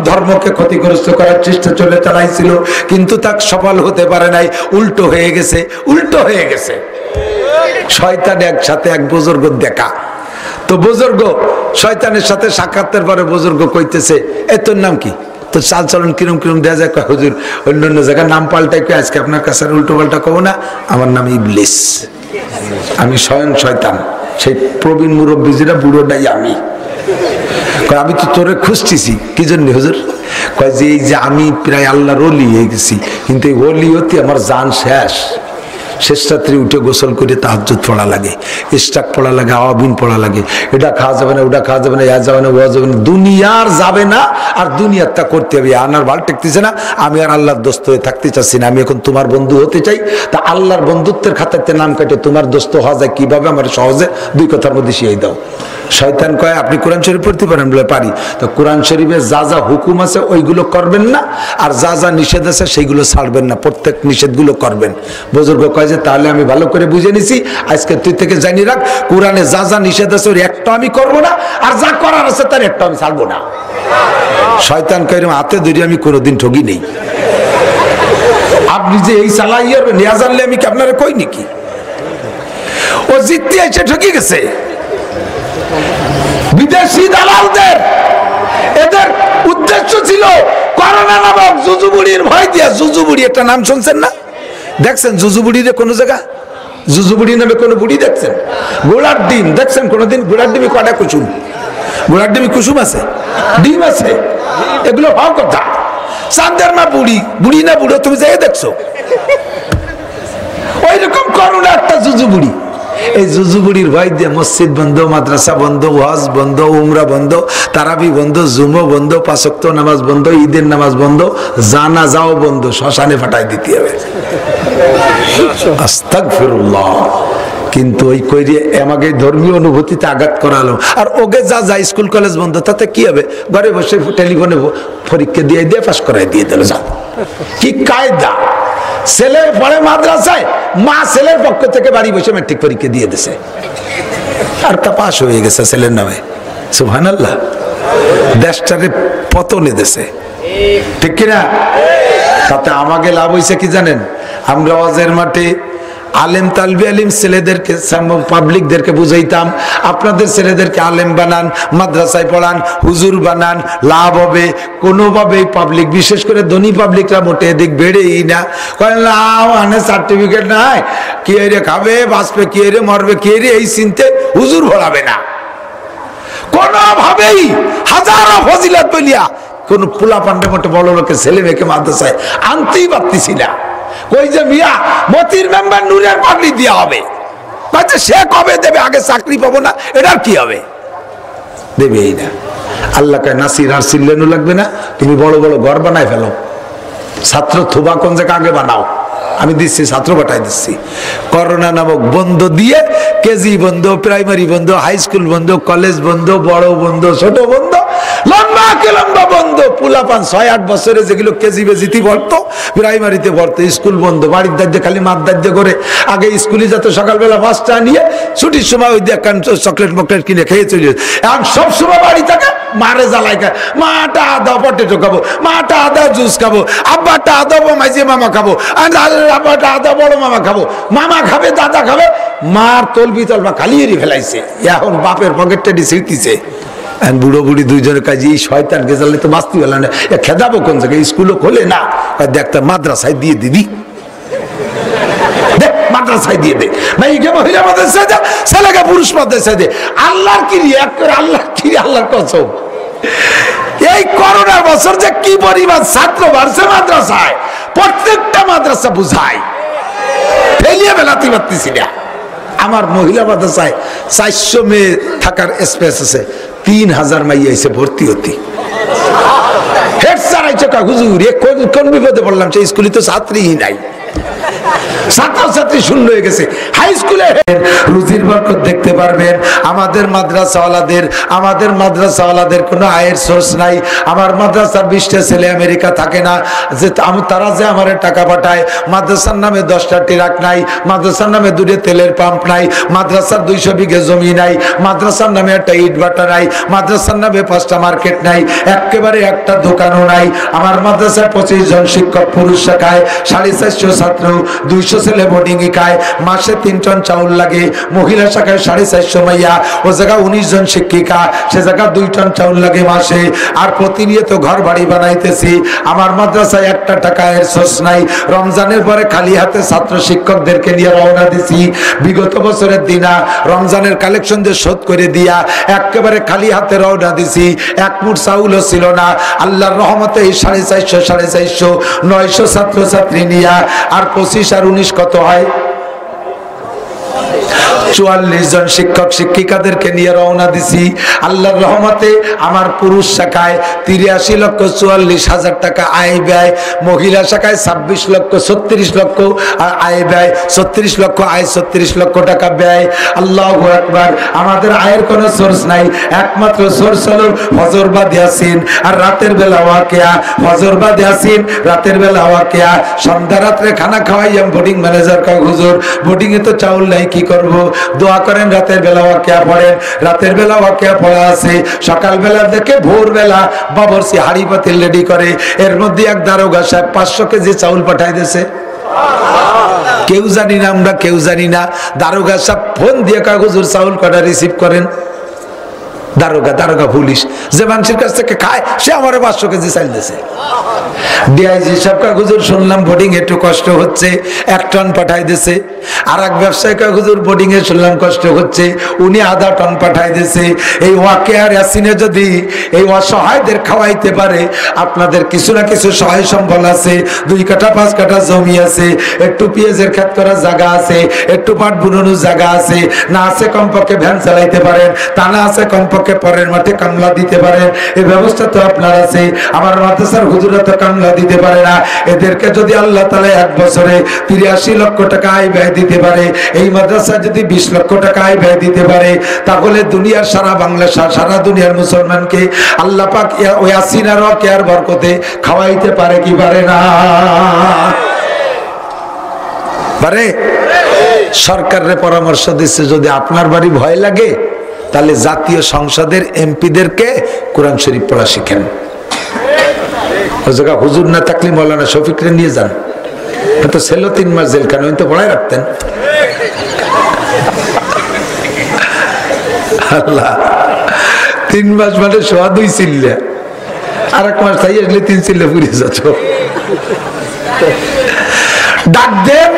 ধর্মকে ক্ষতিগ্রস্ত করার চেষ্টা চালাইছিল, কিন্তু তা সফল হতে পারে নাই, উল্টো হয়ে গেছে। শয়তান একসাথে এক বুজুর্গ দেখা, তো বুজুর্গ শয়তানের সাথে সাক্ষাতের পরে বুজুর্গ কইতেছে এ তোর নাম কি, তো চাল চলন কিরম দেয়া যায়? হুজুর অন্য জায়গায় নাম পাল্টাই কই আজকে আপনার কাছে উল্টো পাল্টা কব না, আমার নাম ইবলিস, আমি স্বয়ং শয়তান। সেই প্রবীণ মুরব্বীরা বুড়োটাই আমি। আমি তো তোরে খুঁজতেছি কি জন্য হুজুর? কয় যে এই যে আমি প্রায় আল্লাহর ওলি হয়ে গেছি, কিন্তু এই ওলি হতে আমার জান শেষ। শেষ রাত্রে উঠে গোসল করে তাহাজ্জুদ পড়া লাগে, ইস্তাক পড়া লাগে, আওয়াবিন পড়া লাগে। এটা খাওয়া যাবে না, ওটা খাওয়া যাবে না, ইয়া যাবে না, ওয়া যাবে না, দুনিয়ার যাবে না, আর দুনিয়ারটা করতে হবে। আনার ভাল টেকতেছে না, আমি আর আল্লাহর দোস্ত হয়ে থাকতে চাচ্ছি না, আমি এখন তোমার বন্ধু হতে চাই। তা আল্লাহর বন্ধুত্বের খাতাতে নাম কাটে তোমার দোস্ত হওয়া যায় কিভাবে? আমার সহজে দুই কথার মধ্যে শিখিয়ে দাও। শয়তান কয় আপনি কোরআন শরীফ পড়তে পারেন? বলে পারি। তো কোরআন শরীফে যা যা হুকুম আছে ওইগুলো করবেন না, আর যা যা নিষেধ আছে সেইগুলো ছাড়বেন না, প্রত্যেক নিষেধগুলো করবেন। বুজুর্গ কয় যে তাহলে আমি ভালো করে বুঝে নিছি, আজকে তুই থেকে জানি রাখ, কোরআনে যা যা নিষেধ আছে ওর একটা আমি করবো না, আর যা করার আছে তার একটা আমি ছাড়বো না। শয়তান কয় হাতে ধরে আমি কোনোদিন ঠগি নেই। আপনি যে এই চালাইয়ার নিয়ে জানলে আমি কি আপনারা কই নাকি? ও জিততে এসে ঠকি গেছে। বিদেশি দালালদের এদের উদ্দেশ্য ছিল করোনা নামক জুজুবুড়ির ভয় দিয়া। জুজুবুড়ি একটা নাম শুনছেন না? দেখছেন জুজুবুড়িরে কোন জায়গা? জুজুবুড়ি নামে কোন বুড়ি দেখছেন? গোলার ডিম দেখছেন কোনদিন? গোলার ডিমে কটা কুসুম? গোলার ডিমে কুসুম আছে, ডিম আছে, এগুলো হওয়ার কথা। চাঁদের মা বুড়ি না বুড়ো তুমি যাই দেখছো? ওই রকম করোনা একটা জুজুবুড়ি। এই জুজুবুড়ির ভয় দিয়ে মসজিদ বন্ধ, মাদ্রাসা বন্ধ, ওয়াজ বন্ধ, উমরা বন্ধ, তারাবি বন্ধ, জুমো বন্ধ, 5 ওয়াক্ত নামাজ বন্ধ, ঈদের নামাজ বন্ধ, জানাজাও বন্ধ, শ্মশানে ফাটাই দিতে হবে। আস্তাগফিরুল্লাহ। কিন্তু ওই কইরে আমাকে ধর্মীয় অনুভূতিতে আঘাত করালো। আর ওকে যা যা স্কুল কলেজ বন্ধ, তাতে কি হবে? ঘরে বসে টেলিফোনে পরীক্ষা দিয়ে পাস করাই দিয়ে দিল। যাও কি কায়দা! ছেলে পড়ে মাদ্রাসায়, মা ছেলের পক্ষ থেকে বাড়ি বসে ম্যাট্রিক পরীক্ষা দিয়ে দিছে, আর তা পাস হয়ে গেছে ছেলের নামে। সুবহানাল্লাহ। দেশটারে পতনে দেশে, ঠিক কিনা? তাতে আমাকে লাভ হয়েছে কি জানেন? আমরা ওয়াজের মাঠে আলেম তালবি আলিম ছেলেদেরকে পাবলিকদেরকে বুঝাইতাম আপনাদের ছেলেদেরকে আলেম বানান, মাদ্রাসায় পড়ান, হুজুর বানান, লাভ হবে। কোনোভাবেই পাবলিক, বিশেষ করে ধনী পাবলিকরা মোটে এদিক বেড়েই না। সার্টিফিকেট নাই, কি রে খাবে, বাঁচবে কি রে, মরবে কি রে, এই চিনতে হুজুর ভরাবে না কোনোভাবেই। হাজারো ফজিলত বলিয়া কোন পোলা পান্ডে মোটে বড় লোকের ছেলে মেয়েকে মাদ্রাসায় আনতেই পারতেছি না। কই যে মিয়া মতির মেম্বার নূরের পাগড়ি দেওয়া হবে, সে কবে দেবে? আগে চাকরি পাবো না, এটার কি হবে? দেবেই না। আল্লাহ কয় নাসির আর চিল্লানো লাগবে না, তুমি বড় বড় ঘর বানায় ফেলো। ছাত্র থুবা কোন জায়গা আগে বানাও, আমি দিচ্ছি, ছাত্র পাঠাই দিচ্ছি। করোনা নামক বন্ধ দিয়ে কেজি বন্ধ, প্রাইমারি বন্ধ, হাই স্কুল বন্ধ, কলেজ বন্ধ, বড় বন্ধ, ছোট বন্ধ, লম্বা কে লম্বা বন্ধ। পুলাপান 6-8 বছরে যেগুলো কেজি বেজিতি পড়তো, প্রাইমারিতে পড়তো, স্কুল বন্ধ। বাড়ির দায়িত্বে খালি মার দায়িত্ব করে আগে স্কুলে যেত, সকালবেলা 5টা নিয়ে ছুটির সময় ওই দিয়ে চকলেট মকলেট কিনে খেয়ে চলে যেত। এখন সবসময় বাড়ি থাকে, মারে জ্বালাই খায়। মাটা আদা পটেটো খাবো, মাটা আদা জুস খাবো, আব্বাটা আদা মাইজে মামা খাবো, আব্বাটা আদা বড় মামা খাবো, মামা খাবে, দাদা খাবে। মার তলবি তলবা খালিয়ে ফেলাইছে। এখন বাপের পকেটটা ছিঁড়তিছে। বুড়ো বুড়ি দুইজনের কাজে এই শয়তানকে জ্বালে তো বাঁচতে পারল না। খেদাবো কোন জায়গায়? স্কুলও খোলে না, দেখতে মাদ্রাসায় দিয়ে দিবি, মাদ্রাসায় দিয়ে দে, মেয়েকে মহিলা মাদ্রাসায় দে, ছেলেকে পুরুষ মাদ্রাসায় দে। আল্লাহর কি এক করে, আল্লাহর কি, আল্লাহর কসম। এই করোনার বছর যে কি পরিমাণ ছাত্র বাড়ছে মাদ্রাসায়, প্রত্যেকটা মাদ্রাসা বুঝায় ফেলিয়ে বেলাতে পারতেছি না। আমার মহিলা মাদ্রাসায় 400 মেয়ে থাকার স্পেস আছে, 3000 মাইয়া এসে ভর্তি হতি। হেড স্যার আইছে, হুজুর কোন বিপদে পড়লাম, সেই স্কুলে তো ছাত্রীই নাই। ছাত্রছাত্রী শূন্য হয়ে গেছে। হাই স্কুলে রুজির বরকত দেখতে পারবেন। আমাদের মাদ্রাসাওয়ালাদের কোনো আয়ের সোর্স নাই। আমার মাদ্রাসার 20টা ছেলে আমেরিকা থাকে না, যে তারা যে আমার টাকা পাঠায়। মাদ্রাসার নামে 10টা ট্রাক নাই, মাদ্রাসার নামে 2টা তেলের পাম্প নাই, মাদ্রাসার 200 বিঘে জমি নাই, মাদ্রাসার নামে একটা ইট ভাটা নাই, মাদ্রাসার নামে 5টা মার্কেট নাই, একেবারে একটা দোকানও নাই। আমার মাদ্রাসায় 25 জন শিক্ষক পুরুষ শাখায়, 450 ছাত্র, 200 ছেলে বোর্ডিং এ খায়, মাসে 3 টন চাউল লাগে। মহিলা শাখায় 450 মাইয়া, ও জায়গায় 19 জন শিক্ষিকা, সে জায়গায় 2 টন চাউল লাগে মাসে। আর প্রতিনিয়ত ঘর বাড়ি বানাইতেছি। আমার মাদ্রাসায় 1 টাকার সোর্স নাই। রমজানের পরে খালি হাতে ছাত্র শিক্ষকদেরকে নিয়ে রওনা দিছি। বিগত বছরের দিনা রমজানের কালেকশন দিয়ে শোধ করে দিয়া একেবারে খালি হাতে রওনা দিছি। 1 মুঠ চাউলও ছিল না। আল্লাহর রহমতে এই 450 900 ছাত্রছাত্রী নিয়া, আর 25 আর 19 কত হয়, 44 জন শিক্ষক শিক্ষিকাদেরকে নিয়ে রওনা দিছি। আল্লাহর রহমতে আমার পুরুষ শাখায় 83,44,000 টাকা আয় ব্যয়, মহিলা শাখায় 26,36 লক্ষ আয় ব্যয়, 36 লক্ষ আয়, 36 লক্ষ টাকা ব্যয়। আল্লাহু আকবার। আমাদের আয়ের কোনো সোর্স নাই, একমাত্র সোর্স হলো ফজর বাদ ইয়াসিন আর রাতের বেলা ওয়াকিয়া। ফজর বাদ ইয়াসিন, রাতের বেলা ওয়াকিয়া। সন্ধ্যা রাত্রে খানা খাওয়াইয়াম বোর্ডিং ম্যানেজার কা হুজুর, বোর্ডিং এ তো চাউল নাই, কি করব? দোয়া করেন, রাতের বেলা ওয়াকিয়া পড়েন। রাতের বেলা ওয়াকিয়া পড়া আছে। সকালবেলা দেখে ভোরবেলা বাবরসি হাড়ি পাতিল রেডি করে, এর মধ্যে এক দারোগা সাহেব 500 কেজি চাউল পাঠাই দিয়েছে। কেউ জানি না, আমরা কেউ জানি না। দারোগা সাহেব ফোন দিয়ে কাগজের চাউল কটা রিসিভ করেন। দারোগা পুলিশ যে মানুষের কাছ থেকে খায়, সে আমার 500 কেজি চাল দিয়েছে। ডিআইজি সাহেব কাগজের শুনলাম বোর্ডিং একটু কষ্ট হচ্ছে, 1 টন পাঠাই দিয়েছে। আর এক ব্যবসায়ী কাগজের বোর্ডিং এ শুনলাম কষ্ট হচ্ছে, উনি আধা টন পাঠাই দিয়েছে। এই ওয়াকিয়ার ইয়াসিনে যদি এই অসহায়দের খাওয়াইতে পারে, আপনাদের কিছু না কিছু সহায় সম্বল আছে, 2 কাঠা 5 কাঠা জমি আছে, একটু পেঁয়াজের ক্ষেত করার জায়গা আছে, একটু পাট বুনানোর জায়গা আছে, না আছে কমপক্ষে ভ্যান চালাইতে পারেন, তা না আছে কমপক্ষে পরের মাঠে কামলা দিতে পারেন, এই ব্যবস্থা তো আপনার আছে। আমার মাদ্রাসার হুজুরা তো কামলা দিতে পারে না। এদেরকে যদি আল্লাহ তাআলা 1 বছরে 83 লক্ষ টাকা আয় ব্যয় দিতে পারে, এই মাদ্রাসা যদি 20 লক্ষ টাকা আয় ব্যয় দিতে পারে, তাহলে দুনিয়ার সারা বাংলা, সারা দুনিয়ার মুসলমানকে আল্লাহ পাক ওই ইয়াসিন আর ওয়াকিয়ার বরকতে খাওয়াইতে পারে কি পারে না? পারে। সরকারের পরামর্শ দিচ্ছে, যদি আপনার বাড়ি ভয় লাগে তাহলে জাতীয় সংসদের এমপিদেরকে কোরআন শরীফ পড়া শিখেন। হুজুর না থাকলে মৌলানা শফিকরে নিয়ে যান, তো ছিল 3 মাস জেলখানে, তো পড়ায় রাখতেন। আল্লাহ, 3 মাস মানে 2 চিল্লা, আর 1 মাস তাই আসলে 3 চিল্লা পুড়ে যেত। ডাক দেন।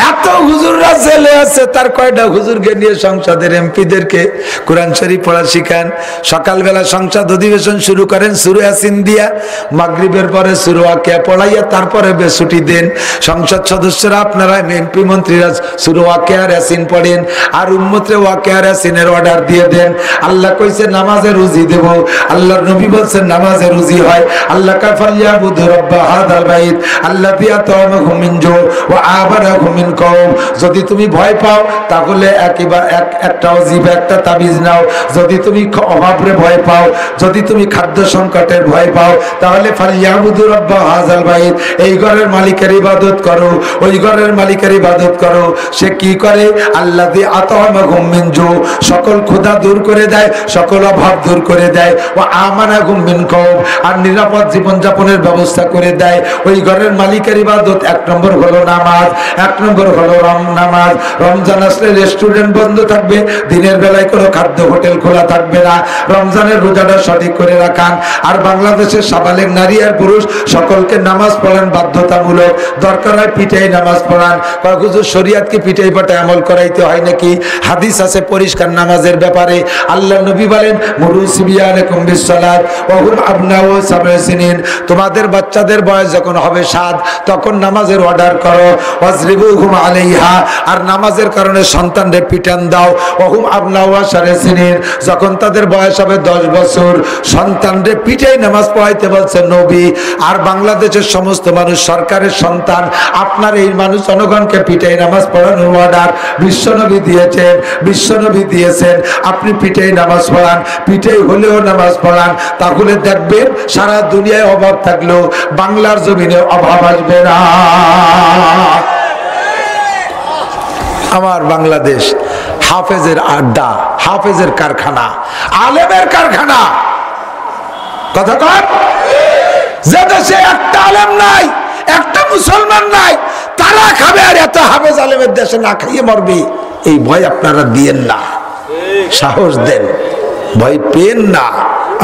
এত হুজুররা জেলে আছে, তার কয়টা হুজুরকে নিয়ে সংসদের এমপিদেরকে কোরআন শরীফ পড়া শিখান। সকালবেলা সংসদ অধিবেশন শুরু করেন সূরা ইয়াসিন দিয়া, মাগরিবের পরে সূরা ওয়াকিয়া পড়াইয়া তারপরে বেছুটি দেন। সংসদ সদস্যরা, আপনারা এমপি মন্ত্রীরা সূরা ওয়াকিয়া আর ইয়াসিন পড়েন, আর উম্মতে ওয়াকিয়া আর ইয়াসিনের অর্ডার দিয়ে দেন। আল্লাহ কইছে নামাজে রুজি দেব, আল্লাহর নবী বলছেন নামাজে রুজি হয়। আল্লাহ কাফালিয়া বুদু রাব্বা হাদাল বাইত আল্লাযী আতামাহুম মিন জু ওয়া আবারাহুম মিন কওম। যদি তুমি ভয় পাও তাহলে একটা ওয়াজিব, একটা তাবিজ নাও। যদি তুমি অভাবে ভয় পাও, যদি তুমি খাদ্য সংকটের ভয় পাও, তাহলে ফালিয়াবুদু রাব্বা হাযাল বাইত, এই ঘরের মালিকের ইবাদত করো, ওই ঘরের মালিকের ইবাদত করো। সে কি করে? আল্লাযী আতামাহুম মিন জু, সকল ক্ষুধা দূর করে দেয়, সকল অভাব দূর করে দেয়। ওয়া আমানাহুম মিন কওম, আর নিরাপদ জীবন যাপনের ব্যবস্থা করে দেয়। ওই ঘরের মালিকের ইবাদত 1 নম্বর হলো নামাজ, 1 নম্বর হলো নামাজ। রমজান আসলে রেস্টুরেন্ট বন্ধ থাকবে, দিনের বেলায় কোনো খাদ্য হোটেল খোলা থাকবে না। রমজানের রোজাটা সঠিক করে রাখান। আর বাংলাদেশের সাবালেগ নারী আর পুরুষ সকলকে নামাজ পড়ান বাধ্যতামূলক, দরকার হয় পিঠাই নামাজ পড়ান। হুজুর শরীয়তকে পিঠাই পাঠা আমল করাইতে হয় নাকি? হাদিস আছে পরিষ্কার নামাজের ব্যাপারে। আল্লাহ নবী বলেন, মুরু সিবিয়ানাকুম বিসসালাত ওয়া হুম আবনাউ 7 সিনিন, তোমাদের বাচ্চাদের বয়স যখন হবে 7 তখন নামাজের অর্ডার করো। ওয়াজরিবুহুম আলাইহা, আর নামাজের কারণে সন্তানরে পিটান দাও। ওহুম আবনাউ আশারা সিনিন, যখন তাদের বয়স হবে 10 বছর সন্তানরে পিটাই নামাজ পড়াইতে বলছে নবী। আর বাংলাদেশের সমস্ত মানুষ সরকারের সন্তান, আপনার এই মানুষ জনগণকে পিটাই নামাজ পড়ানোর অর্ডার বিশ্বনবী দিয়েছেন, বিশ্বনবী দিয়েছেন আপনি পিটাই নামাজ পড়ান, পিটাই হলেও নামাজ পড়ান, তাহলে দেখবেন সারা দুনিয়ায় অভাব থাকলেও বাংলার জমিনে অভাব আসবে না। আমার বাংলাদেশ হাফেজের আড্ডা, হাফেজের কারখানা, আলেমের কারখানা। কথা কন, যে দেশে একটা আলেম নাই, একটা মুসলমান নাই, তারা খাবে আর এত হাফেজ আলেমের দেশে না খাইয়ে মরবে। এই ভয় আপনারা দিয়েন না, সাহস দেন, ভয় পেন না।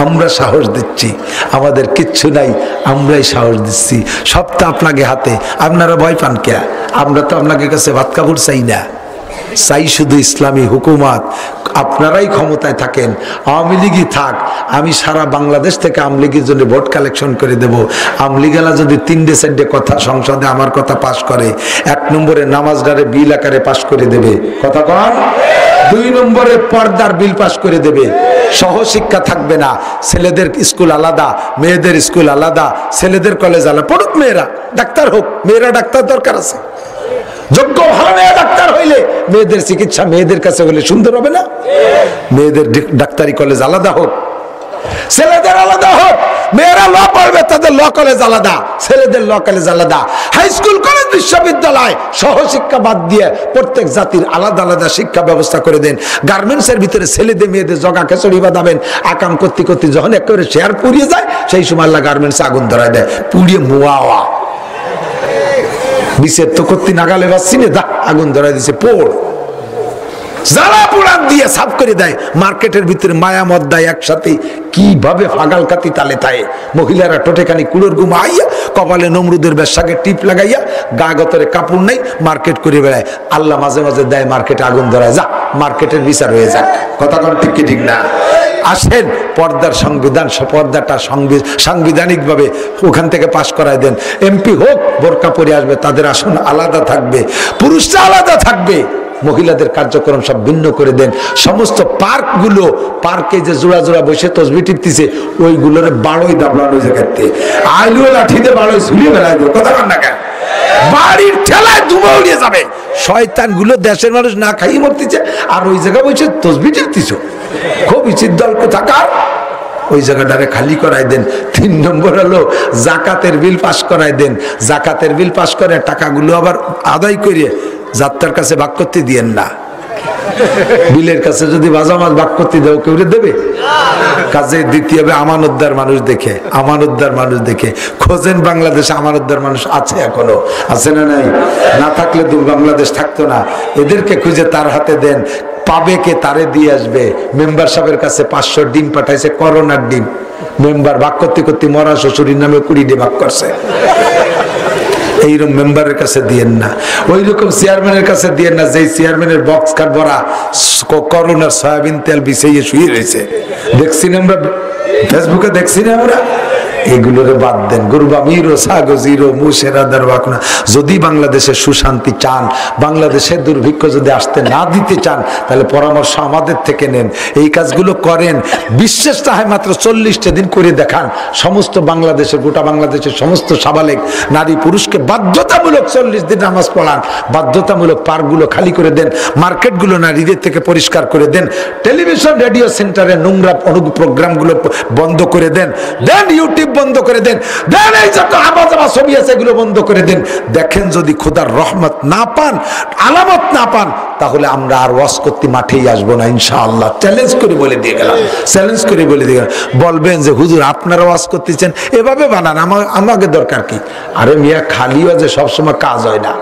আমরা সাহস দিচ্ছি, আমাদের কিচ্ছু নাই, আমরাই সাহস দিচ্ছি। সবটা আপনাকে হাতে, আপনারা ভয় পান কে? আমরা তো আপনাকে কাছে ভাত কাপড় চাই না, চাই শুধু ইসলামী হুকুমত। আপনারাই ক্ষমতায় থাকেন, আওয়ামী লীগই থাক, আমি সারা বাংলাদেশ থেকে আওয়ামী লীগের জন্য ভোট কালেকশন করে দেব। আওয়ামী লীগেরা যদি 3-4 কথা সংসদে আমার কথা পাশ করে, 1 নম্বরে নামাজদারে বিল আকারে পাশ করে দেবে, কথা কন। 2 নম্বরে পর্দার বিল পাশ করে দেবে, সহশিক্ষা থাকবে না, ছেলেদের স্কুল আলাদা, মেয়েদের স্কুল আলাদা, ছেলেদের কলেজ আলাদা। পড়ুক মেয়েরা, ডাক্তার হোক, মেয়েরা ডাক্তার দরকার আছে। যোগ্য ভালো মেয়ে ডাক্তার হইলে মেয়েদের চিকিৎসা মেয়েদের কাছে হলে সুন্দর হবে না? মেয়েদের ডাক্তারি কলেজ আলাদা হোক, ছেলেদের আলাদা হোক। মেয়েরা ল পড়বে, তাদের ল কলেজ আলাদা, ছেলেদের ল কলেজ আলাদা। হাই স্কুল, কলেজ, বিশ্ববিদ্যালয় সহশিক্ষা বাদ দিয়ে প্রত্যেক জাতির আলাদা আলাদা শিক্ষা ব্যবস্থা করে দেন। গার্মেন্টসের ভিতরে ছেলেদের মেয়েদের জগা খেচড়ি বাঁধাবেন, আকাম করতে করতে যখন একেবারে শেয়ার পুড়িয়ে যায়, সেই সময় আল্লাহ গার্মেন্টস আগুন ধরায় দেয়, পুড়িয়ে মুয়া বিশের তো করতে নাগালে পাচ্ছি না, দা আগুন ধরাই দিছে, পোড় জ্বালা পোড়ান দিয়ে সাফ করে দেয়। মার্কেটের ভিতরে মায়া মদ দেয় একসাথে, কিভাবে ফাগাল কাতি তালে তায়ে মহিলারা টোটেখানি কুড়োর গুমা আইয়া, কপালে নমরুদের বেশাকে টিপ লাগাইয়া, গা গতরে কাপড় নেই, মার্কেট করে বেড়ায়। আল্লাহ মাঝে মাঝে দেয় মার্কেটে আগুন ধরায়, যা মার্কেটের বিচার হয়ে যাক। কথা কোন ঠিক কি ঠিক না? আসেন, পর্দার সংবিধান, পর্দাটা সাংবিধানিক ভাবে ওখান থেকে পাশ করায় দেন। এমপি হোক, বোরকা পরে আসবে, তাদের আসন আলাদা থাকবে, পুরুষরা আলাদা থাকবে। মহিলাদের কার্যক্রম সব ভিন্ন করে দেন। সমস্ত পার্কগুলো, পার্কে যে জোড়া জোড়া বসে তসবি টিপতেছে, ওইগুলোরে বাড়ই দাবলানো জায়গাতে আইলু লাঠিতে বাড়ই ঝুলিয়ে বেড়ায় দেবে। কথা কন না কেন? বাড়ির ঠেলায় ধুমা উড়িয়ে যাবে। শয়তান গুলো দেশের মানুষ না খাইয়ে মরতেছে, আর ওই জায়গায় বসে তসবি টিপতেছ। খুব ইচিত দল কোথাকার, ওই জায়গাটারে খালি করাই দেন। 3 নম্বর হলো জাকাতের বিল পাস করাই দেন। জাকাতের বিল পাস করে টাকাগুলো আবার আদায় করে যাত্রার কাছে ভাগ করতে দিয়েন না। বিলের কাছে যদি বাজামাত ভাগ করতে দেও, কেউ দেবে? কাজে দিতে হবে আমানতদার মানুষ দেখে, আমানতদার মানুষ দেখে খোঁজেন। বাংলাদেশে আমানতদার মানুষ আছে, এখনো আছে না? নাই, না থাকলে তো বাংলাদেশ থাকতো না। এদেরকে খুঁজে তার হাতে দেন, পাবে কে তারে দিয়ে আসবে। মেম্বার সাহেবের কাছে 500 ডিম পাঠাইছে, করোনার ডিম। মেম্বার ভাগ করতে করতে মরা শ্বশুরের নামে 20 ডিম ভাগ করছে। এইরকম মেম্বারের কাছে দিয়েন না, ওই রকম চেয়ারম্যানের কাছে দিয়েন না, যে চেয়ারম্যানের বক্স কাঠ ভরা করোনার সয়াবিন তেল বিছিয়ে শুয়ে রয়েছে। দেখছি না আমরা, ফেসবুকে দেখছি না আমরা। এগুলোরে বাদ দেন। গুরবা মিরো সাগজিরো মুশেরা দরবাকনা। যদি বাংলাদেশে সুশান্তি চান, বাংলাদেশের দুর্ভিক্ষ যদি আসতে না দিতে চান, তাহলে পরামর্শ আমাদের থেকে নেন, এই কাজগুলো করেন। বিশ্বাস না হয় মাত্র 40টা দিন করে দেখান। সমস্ত বাংলাদেশের, গোটা বাংলাদেশের সমস্ত সাবালেক নারী পুরুষকে বাধ্যতামূলক 40 দিন নামাজ পড়ান। বাধ্যতামূলক পার্কগুলো খালি করে দেন, মার্কেটগুলো নারীদের থেকে পরিষ্কার করে দেন, টেলিভিশন রেডিও সেন্টারে নোংরা প্রোগ্রামগুলো বন্ধ করে দেন, ইউটিউব বন্ধ করে দেন, এই যত আবাজাবা ছবি আছে এগুলো বন্ধ করে দেন। দেখেন যদি খোদার রহমত না পান, আলামত না পান, তাহলে আমরা আর ওয়াজ করতে মাঠেই আসবো না ইনশাআল্লাহ। চ্যালেঞ্জ করে বলে দিয়ে গেলাম, চ্যালেঞ্জ করে বলে দিয়ে গেলাম। বলবেন যে হুজুর আপনারা ওয়াজ করতেছেন, এভাবে বানান, আমাকে দরকার কি? আরে মিয়া, খালি ওয়াজে সবসময় কাজ হয় না,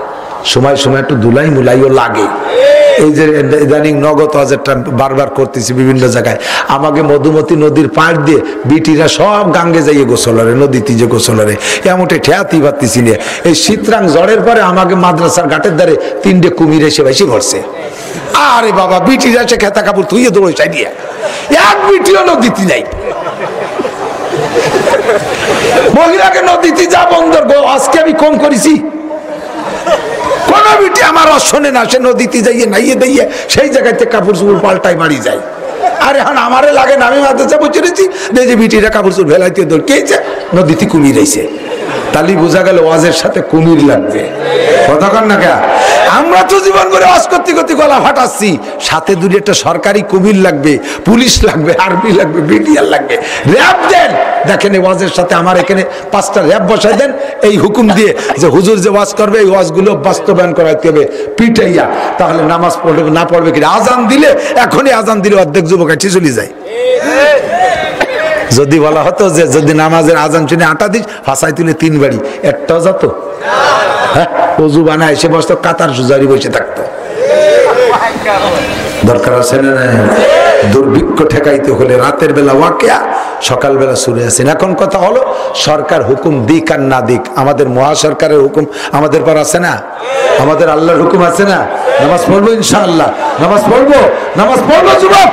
সময় সময় একটু ধুলাই মুলাইও লাগে। এই যে ইদানিং নগদ ওয়াজেরটা বারবার করতেছি বিভিন্ন জায়গায়, আমাকে মধুমতি নদীর পাড় দিয়ে বিটিরা সব গাঙ্গে যাইয়ে গোসলরে, নদীতে যে গোসলরে, এমনটা ঠেয়াতেই পারতেছি না। এই শীতরাং ঝড়ের পরে আমাকে মাদ্রাসার ঘাটের ধারে 3টে কুমির এসে বেশি ভরছে। আরে বাবা, বিটিরা এসে খেতা কাপড় ধুইয়ে দৌড়ে চাই দিয়ে, এক বিটিও নদীতে নাই। মহিলাকে নদীতে যা বন্ধ, আজকে আমি কম করেছি। কোন বিটি আমার শোনে না, সে নদীতে যাইয়ে নাইয়ে দিয়ে সেই জায়গাতে কাপড় চুপড় পাল্টাই বাড়ি যায়। আর এখন আমারে লাগে না, আমি মাদ্রাসা পৌঁছে রয়েছি, যে বিটিরা কাপড় চুপড় ফেলাইতে দৌড় খেয়েছে, নদীতে কুমির আইছে। তালি বোঝা গেল ওয়াজের সাথে কুমির লাগবে। কথা কন না কে? আমরা তো জীবন করে ওয়াজ করতে করতে গলা ফাটাচ্ছি, সাথে দুই একটা সরকারি কুমির লাগবে, পুলিশ লাগবে, আর্মি লাগবে, বিডিআর লাগবে, র্যাব দেন। দেখেন এই ওয়াজের সাথে আমার এখানে 5টা র্যাব বসাই দেন, এই হুকুম দিয়ে যে হুজুর যে ওয়াজ করবে এই ওয়াজগুলো বাস্তবায়ন করাইতে হবে পিটাইয়া। তাহলে নামাজ পড়বে না পড়বে কি? আজান দিলে, এখনই আজান দিলে অর্ধেক যুবক এটি চলে যায়। যদি বলা হতো যে যদি নামাজের আজান শুনে আটা দিস, ফাঁসাই তুলে 3 বাড়ি, একটাও যেত? হ্যাঁ, অজু বানায় এসে বসতো, কাতার সুজারি বসে থাকতো। দরকার আছে না? দুর্ভিক্ষ ঠেকাইতে হলে রাতের বেলা ওয়াকিয়া, সকালবেলা সুরে আসেন। এখন কথা হলো সরকার হুকুম দিক আর না দিক, আমাদের মহাসরকারের হুকুম আমাদের পর আছে না? আমাদের আল্লাহর হুকুম আছে না? নামাজ পড়বো ইনশাআল্লাহ, নামাজ পড়বো, নামাজ পড়বো যুবক।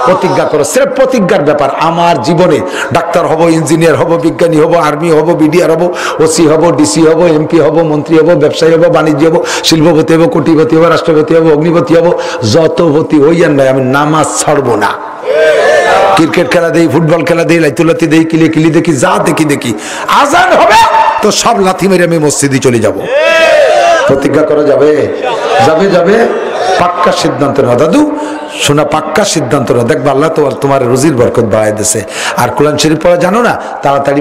প্রতিজ্ঞা করো, স্রেফ প্রতিজ্ঞার ব্যাপার। আমার জীবনে ডাক্তার হব, ইঞ্জিনিয়ার হব, বিজ্ঞানী হব, আর্মি হব, বিডিআর হব, ওসি হব, ডিসি হব, এমপি হব, মন্ত্রী হব, ব্যবসায়ী হব, বাণিজ্য হব, শিল্পপতি হব, কোটিপতি হব, রাষ্ট্রপতি হব, অগ্নিপতি হব, যতপতি হইয়ান ভাই, আমি নামাজ ছাড়বো না। ক্রিকেট খেলা দেই, ফুটবল খেলা দেই, লাইতুলাতি দেই, কিলি দেখি, যা দেখি, আজান হবে তো সব লাথি মেরে আমি মসজিদে চলে যাব। প্রতিজ্ঞা করা যাবে? যাবে যাবে, পাক্কা সিদ্ধান্ত না দাদু, শোনা, পাক্কা সিদ্ধান্ত না। দেখবা আল্লাহ তোমার রুজির বরকত বাড়াই দিছে। আর কোরআন শরীফ পড়া জানো না? তাড়াতাড়ি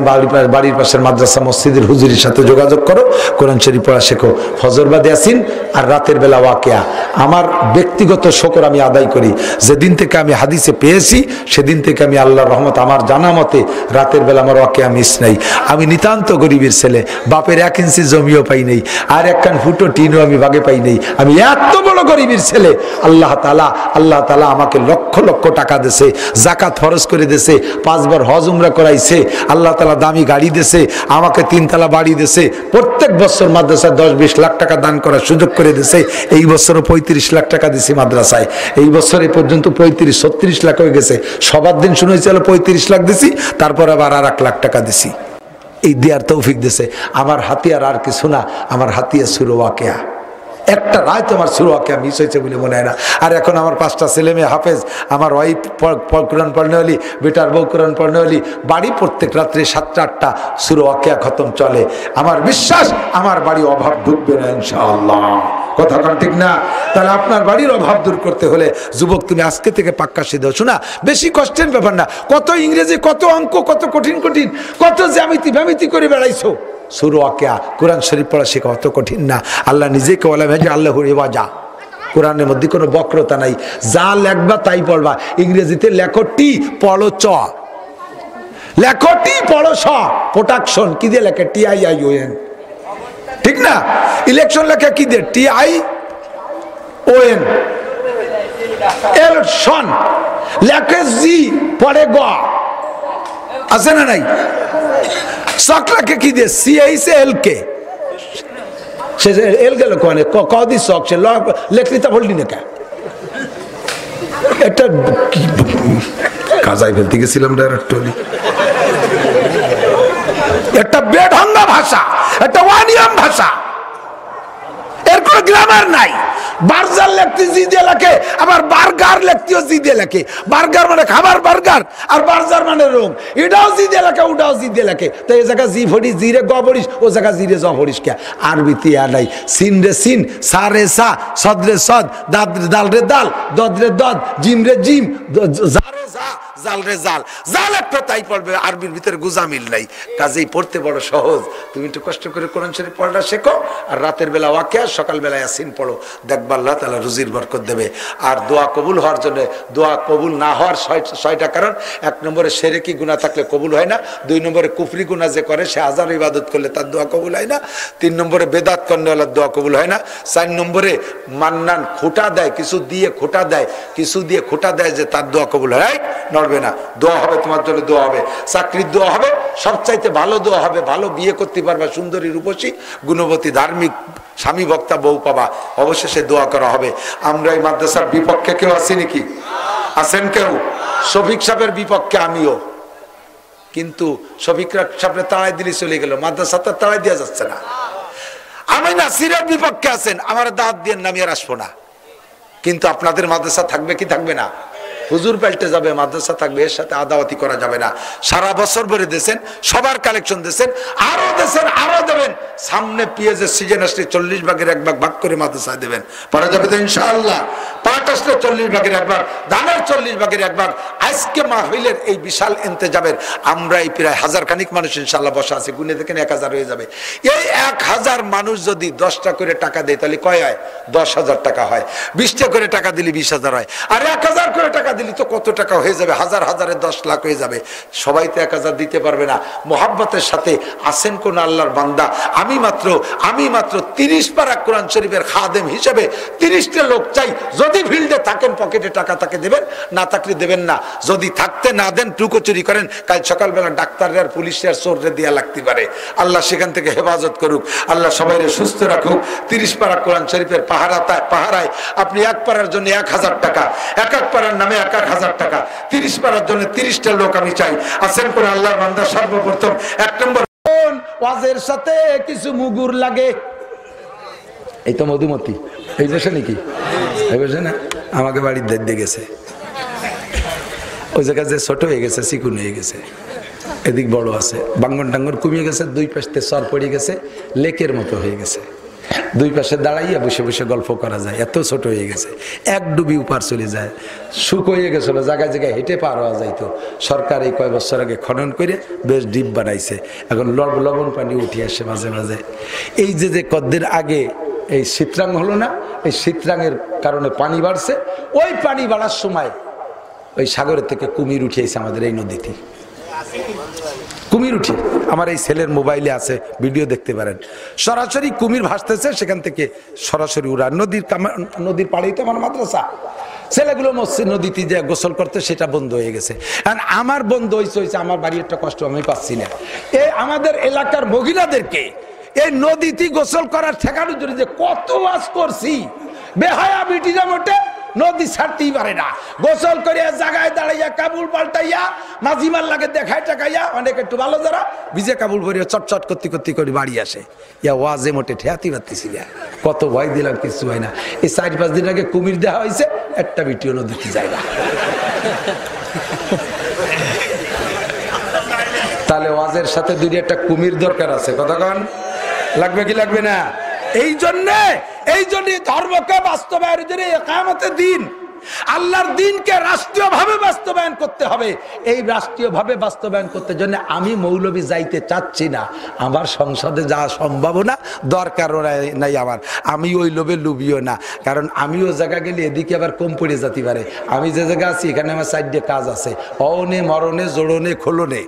বাড়ির পাশের মাদ্রাসা মসজিদের হুজুরের সাথে যোগাযোগ করো, কোরআন শরীফ পড়া শেখো। ফজর বাদে আসিন আর রাতের বেলা ওয়াকিয়া। আমার ব্যক্তিগত শকর আমি আদায় করি, যেদিন থেকে আমি হাদিসে পেয়েছি সেদিন থেকে আমি আল্লাহর রহমত, আমার জানা মতে রাতের বেলা আমার ওয়াকিয়া মিস নাই। আমি নিতান্ত গরিবের ছেলে, বাপের 1 ইঞ্চি জমিও পাই নেই, আর একখান ফুটো টিনও আমি ভাগে পাই নেই। আমি এত বড় গরিবের ছেলে। আল্লাহ তাআলা আমাকে লক্ষ লক্ষ টাকা দিয়েছে, যাকাত ফরজ করে দিয়েছে, 5 বার হজ উমরা করাইছে। আল্লাহ তাআলা দামি গাড়ি দিয়েছে, আমাকে 3 তলা বাড়ি দিয়েছে। প্রত্যেক বছর মাদ্রাসায় 10-20 লাখ টাকা দান করার সুযোগ করে দিয়েছে। এই বছরও 35 লাখ টাকা দিয়েছি মাদ্রাসায়। এই বছর এ পর্যন্ত 35-36 লাখ হয়ে গেছে। সবার দিন শুনেছিল 35 লাখ দিছি, তারপর আবার আর 1 লাখ টাকা দিছি। এই দেয়ার তৌফিক দিয়েছে। আমার হাতিয়ার আর কিছু না, আমার হাতিয়ার সূরা ওয়াকিয়া। একটা রায় তোমার সূরা ওয়াকিয়া মিস হয়েছে বলে মনে হয় না। আর এখন আমার 5টা ছেলে মেয়ে হাফেজ, আমার ওয়াইফ কোরআন পড়নে হলি, বেটার বউ কোরআন পড়নে হলি, বাড়ি প্রত্যেক রাত্রে 7টা-8টা সূরা ওয়াকিয়া খতম চলে। আমার বিশ্বাস আমার বাড়ি অভাব ঢুকবে না ইনশাআল্লাহ। কথা কন ঠিক না? তাহলে আপনার বাড়ির অভাব দূর করতে হলে যুবক তুমি আজকে থেকে পাক্কা সিদ্ধ। শোনা, বেশি কষ্টের ব্যাপার না। কত ইংরেজি, কত অঙ্ক, কত কঠিন কত জ্যামিতি করে বেড়াইছো। সূরা ওয়াকিয়া কোরআন শরীফ পড়া শেখা অত কঠিন না। আল্লাহ নিজেকে বলা ভেজে আল্লাহর ইবাজা, কোরআনের মধ্যে কোনো বক্রতা নাই। যা লেখবা তাই পড়বা। ইংরেজিতে লেখো টি, পড়ো চ, লেখো টি, পড়ো স। প্রোটাকশন কি দিয়ে লেখে? TIION, ঠিক না? ইলেকশন লেখা কি দিয়ে? TION। এলশন লেখে জি, পড়ে গ, আছে না নাই? সকলাকে কি দিয়ে? CHLK। সে এল গেল কোনে কদি শখ, সে লেখলিতা ভুললি না কে? একটা কাজাই ফেলতে গেছিলাম ডাইরেক্টলি। একটা বেঢঙ্গা ভাষা, একটা অনিয়ম ভাষা, এর কোনো গ্রামার নাই। বার্জার লেখতে জি দিয়ে লেখে, আবার বার্গার লেখতেও জি দিয়ে লেখে। বার্গার মানে খাবার বার্গার, আর বার্জার মানে রোগ। এটাও জি দিয়ে লেখে, ওটাও জি দিয়ে লেখে। তো এই জায়গা জি ভরিস, জি রে গ ভরিস, ও জায়গা জি রে জ ভরিস কে? আরবিতে আর নাই। সিন রে সিন, সা রে সা, সদ রে সদ, দাল রে দাল, দদ রে দদ, জিম রে জিম, জা রে জা, জাল রে জাল। জাল একটা তাই পড়বে, আরবির ভিতরে গুজামিল নাই। কাজেই পড়তে বড় সহজ। তুমি একটু কষ্ট করে কোরআন শরীফ পড়াটা শেখো, আর রাতের বেলা ওয়াকিয়া, সকালবেলা ইয়াসিন পড়ো। দেখবা আল্লাহ তাআলা রুজির বরকত দেবে। আর দোয়া কবুল হওয়ার জন্য, দোয়া কবুল না হওয়ার 6টা কারণ। 1 নম্বরে শিরকি গুনাহ থাকলে কবুল হয় না। 2 নম্বরে কুফরি গুনাহ যে করে সে হাজার ইবাদত করলে তার দোয়া কবুল হয় না। 3 নম্বরে বেদাত করনেওয়ালার দোয়া কবুল হয় না। 4 নম্বরে মান্নান খোটা দেয়, কিছু দিয়ে খোটা দেয় যে তার দোয়া কবুল হয়, নড়বে না। দোয়া হবে তোমার জন্য, দোয়া হবে, চাকরির দোয়া হবে, সবচাইতে ভালো দোয়া হবে, ভালো বিয়ে করতে পারবা, সুন্দরী রূপসী গুণবতী ধার্মিক স্বামী ভক্তা বউ পাবা। অবশেষে দোয়া করা হবে। আমরা এই মাদ্রাসার বিপক্ষে কেউ আছি নাকি? আছেন কেউ? শফিক সাহেবের বিপক্ষে আমিও, কিন্তু শফিক সাহেবের তাড়াই দিলে চলে গেল, মাদ্রাসা তো তাড়াই দেওয়া যাচ্ছে না। আমি নাসিরের বিপক্ষে আছেন, আমার দাঁত দিয়ে নামিয়ে আসবো না। কিন্তু আপনাদের মাদ্রাসা থাকবে কি থাকবে না? হুজুর পাল্টে যাবে, মাদ্রাসা থাকবে, এর সাথে আদাওয়াতি করা যাবে না। সারা বছর ভরে দিয়েছেন, সবার কালেকশন দিয়েছেন, আরো দিয়েছেন, আরো দেবেন। সামনে পেঁয়াজের সিজন আসলে 40 ভাগের 1 ভাগ ভাগ করে মাদ্রাসায় দেবেন, পারা যাবে তো ইনশাআল্লাহ। পাট আসলে 40 ভাগের 1 ভাগ, ধানের 40 ভাগের 1 ভাগ। আজকে মাহফিলের এই বিশাল ইন্তেজামের আমরা এই প্রায় 1000 খানিক মানুষ ইনশাআল্লাহ বসা আছে, গুনে দেখেন 1000 হয়ে যাবে। এই 1000 মানুষ যদি 10টা করে টাকা দেয় তাহলে কয় হয়? 10,000 টাকা হয়। 20টা করে টাকা দিলে 20,000 হয়। আর 1000 করে টাকা দিলি তো কত টাকা হয়ে যাবে? হাজার হাজারে 10 লাখ হয়ে যাবে। সবাই তো 1000 দিতে পারবে না। মোহাব্বতের সাথে আসেন কোন আল্লাহর বান্দা, আমি মাত্র 30 পারা কোরআন শরীফের খাদেম হিসেবে 30টা লোক চাই। যদি ফিল্ডে থাকেন, পকেটে টাকা থাকে দেবেন, না থাকলে দেবেন না। যদি থাকতে না দেন, টুকো চুরি করেন, কাল সকালবেলা ডাক্তাররা আর পুলিশের চোররে দিয়া লাগতে পারে। আল্লাহ সেখান থেকে হেফাজত করুক, আল্লাহ সবাই সুস্থ রাখুক। 30 পারা কোরআন শরীফের পাহারায় আপনি 1 পারার জন্য 1000 টাকা, এক পারার নামে 1000 টাকা, 30 পারার জন্য 30টা লোক আমি চাই। আসেন কোন আল্লাহর বান্দা। সর্বপ্রথম 1 নম্বর, ওয়াজের সাথে কিছু মুগুর লাগে। এই তো মধুমতি এই দেশে নাকি এই বসে না, আমাকে বাড়ির দায়িত্বে গেছে, ওই জায়গায় যে ছোট হয়ে গেছে, চিকুন হয়ে গেছে, এদিক বড় আছে, বাঙ্গন টাঙ্গন কমিয়ে গেছে, 2 পাশে সর পড়ে গেছে, লেকের মতো হয়ে গেছে। 2 পাশে দাঁড়াইয়া বসে বসে গল্প করা যায়, এত ছোট হয়ে গেছে। 1 ডুবি উপার চলে যায়, শুক হয়ে গেছিল, জায়গায় জায়গায় হেঁটে পার হওয়া যাইতো। সরকার এই কয় বছর আগে খনন করে বেশ ডিপ বানাইছে, এখন লবণ পানি উঠে আসে মাঝে মাঝে। এই যে কদ্দের আগে এই শীতরাং হলো না, এই শীতরাঙের কারণে পানি বাড়ছে। ওই পানি বাড়ার সময় ওই সাগরের থেকে কুমির উঠিয়েছে আমাদের এই নদীতে। কুমির উঠে আমার এই ছেলের মোবাইলে আছে, ভিডিও দেখতে পারেন। সরাসরি কুমির ভাসতেছে, সেখান থেকে সরাসরি উড়া নদীর পাড়েই তো আমার মাদ্রাসা। ছেলেগুলো মসজিদ নদীতে যে গোসল করতে, সেটা বন্ধ হয়ে গেছে। আর আমার বন্ধ হয়েছে, আমার বাড়ির একটা কষ্ট আমি পাচ্ছি না। এই আমাদের এলাকার মহিলাদেরকে এই নদীতে গোসল করার ঠেকানোর জন্য যে কত ওয়াজ করছি, বেহায়া বিটিরা মোটে নদী ছাড়তেই পারে না। গোসল করে জায়গায় দাঁড়াইয়া কাবুল পাল্টাইয়া মাঝিমার লাগে দেখায় টাকাইয়া, অনেক একটু ভালো যারা ভিজে কাবুল ভরিয়া চটচট করতে করে বাড়ি আসে। ইয়া ওয়াজে মোটে ঠেয়াতে পারতেছি না, কত ভয় দিলাম, কিছু হয় না। এই 4-5 দিন আগে কুমির দেওয়া হয়েছে, একটা বিটিও নদীতে যায় না। তাহলে ওয়াজের সাথে 2-1টা কুমির দরকার আছে, কতক্ষণ লাগবে কি লাগবে না? এই জন্য ধর্মকে বাস্তবায়নের জন্য কিয়ামতের দিন আল্লাহর দিনকে রাষ্ট্রীয়ভাবে বাস্তবায়ন করতে হবে। এই রাষ্ট্রীয়ভাবে বাস্তবায়ন করতে জন্য আমি মৌলবী যাইতে চাচ্ছি না, আমার সংসদে যাওয়া সম্ভাবনা দরকার নাই আমার। আমি ওই লোভে লুবিও না, কারণ আমিও জায়গা গেলে এদিকে আবার কম পড়ে যেতে পারে। আমি যে জায়গা আছি এখানে আমার 4টে কাজ আছে, অনে মরণে জোড়নে খোলনে।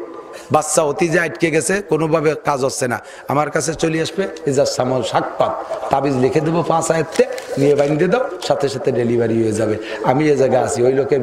বাচ্চা অতি যে আটকে গেছে, কোনোভাবে কাজ হচ্ছে না, আমার কাছে চলে আসবে, এজাজ সামাল শাকপাত তাবিজ লিখে দেবো 5 আয়াতে, নিয়ে বানিয়ে দাও, সাথে সাথে ডেলিভারি হয়ে যাবে। আমি এ জায়গায় আছি, ওই লোকে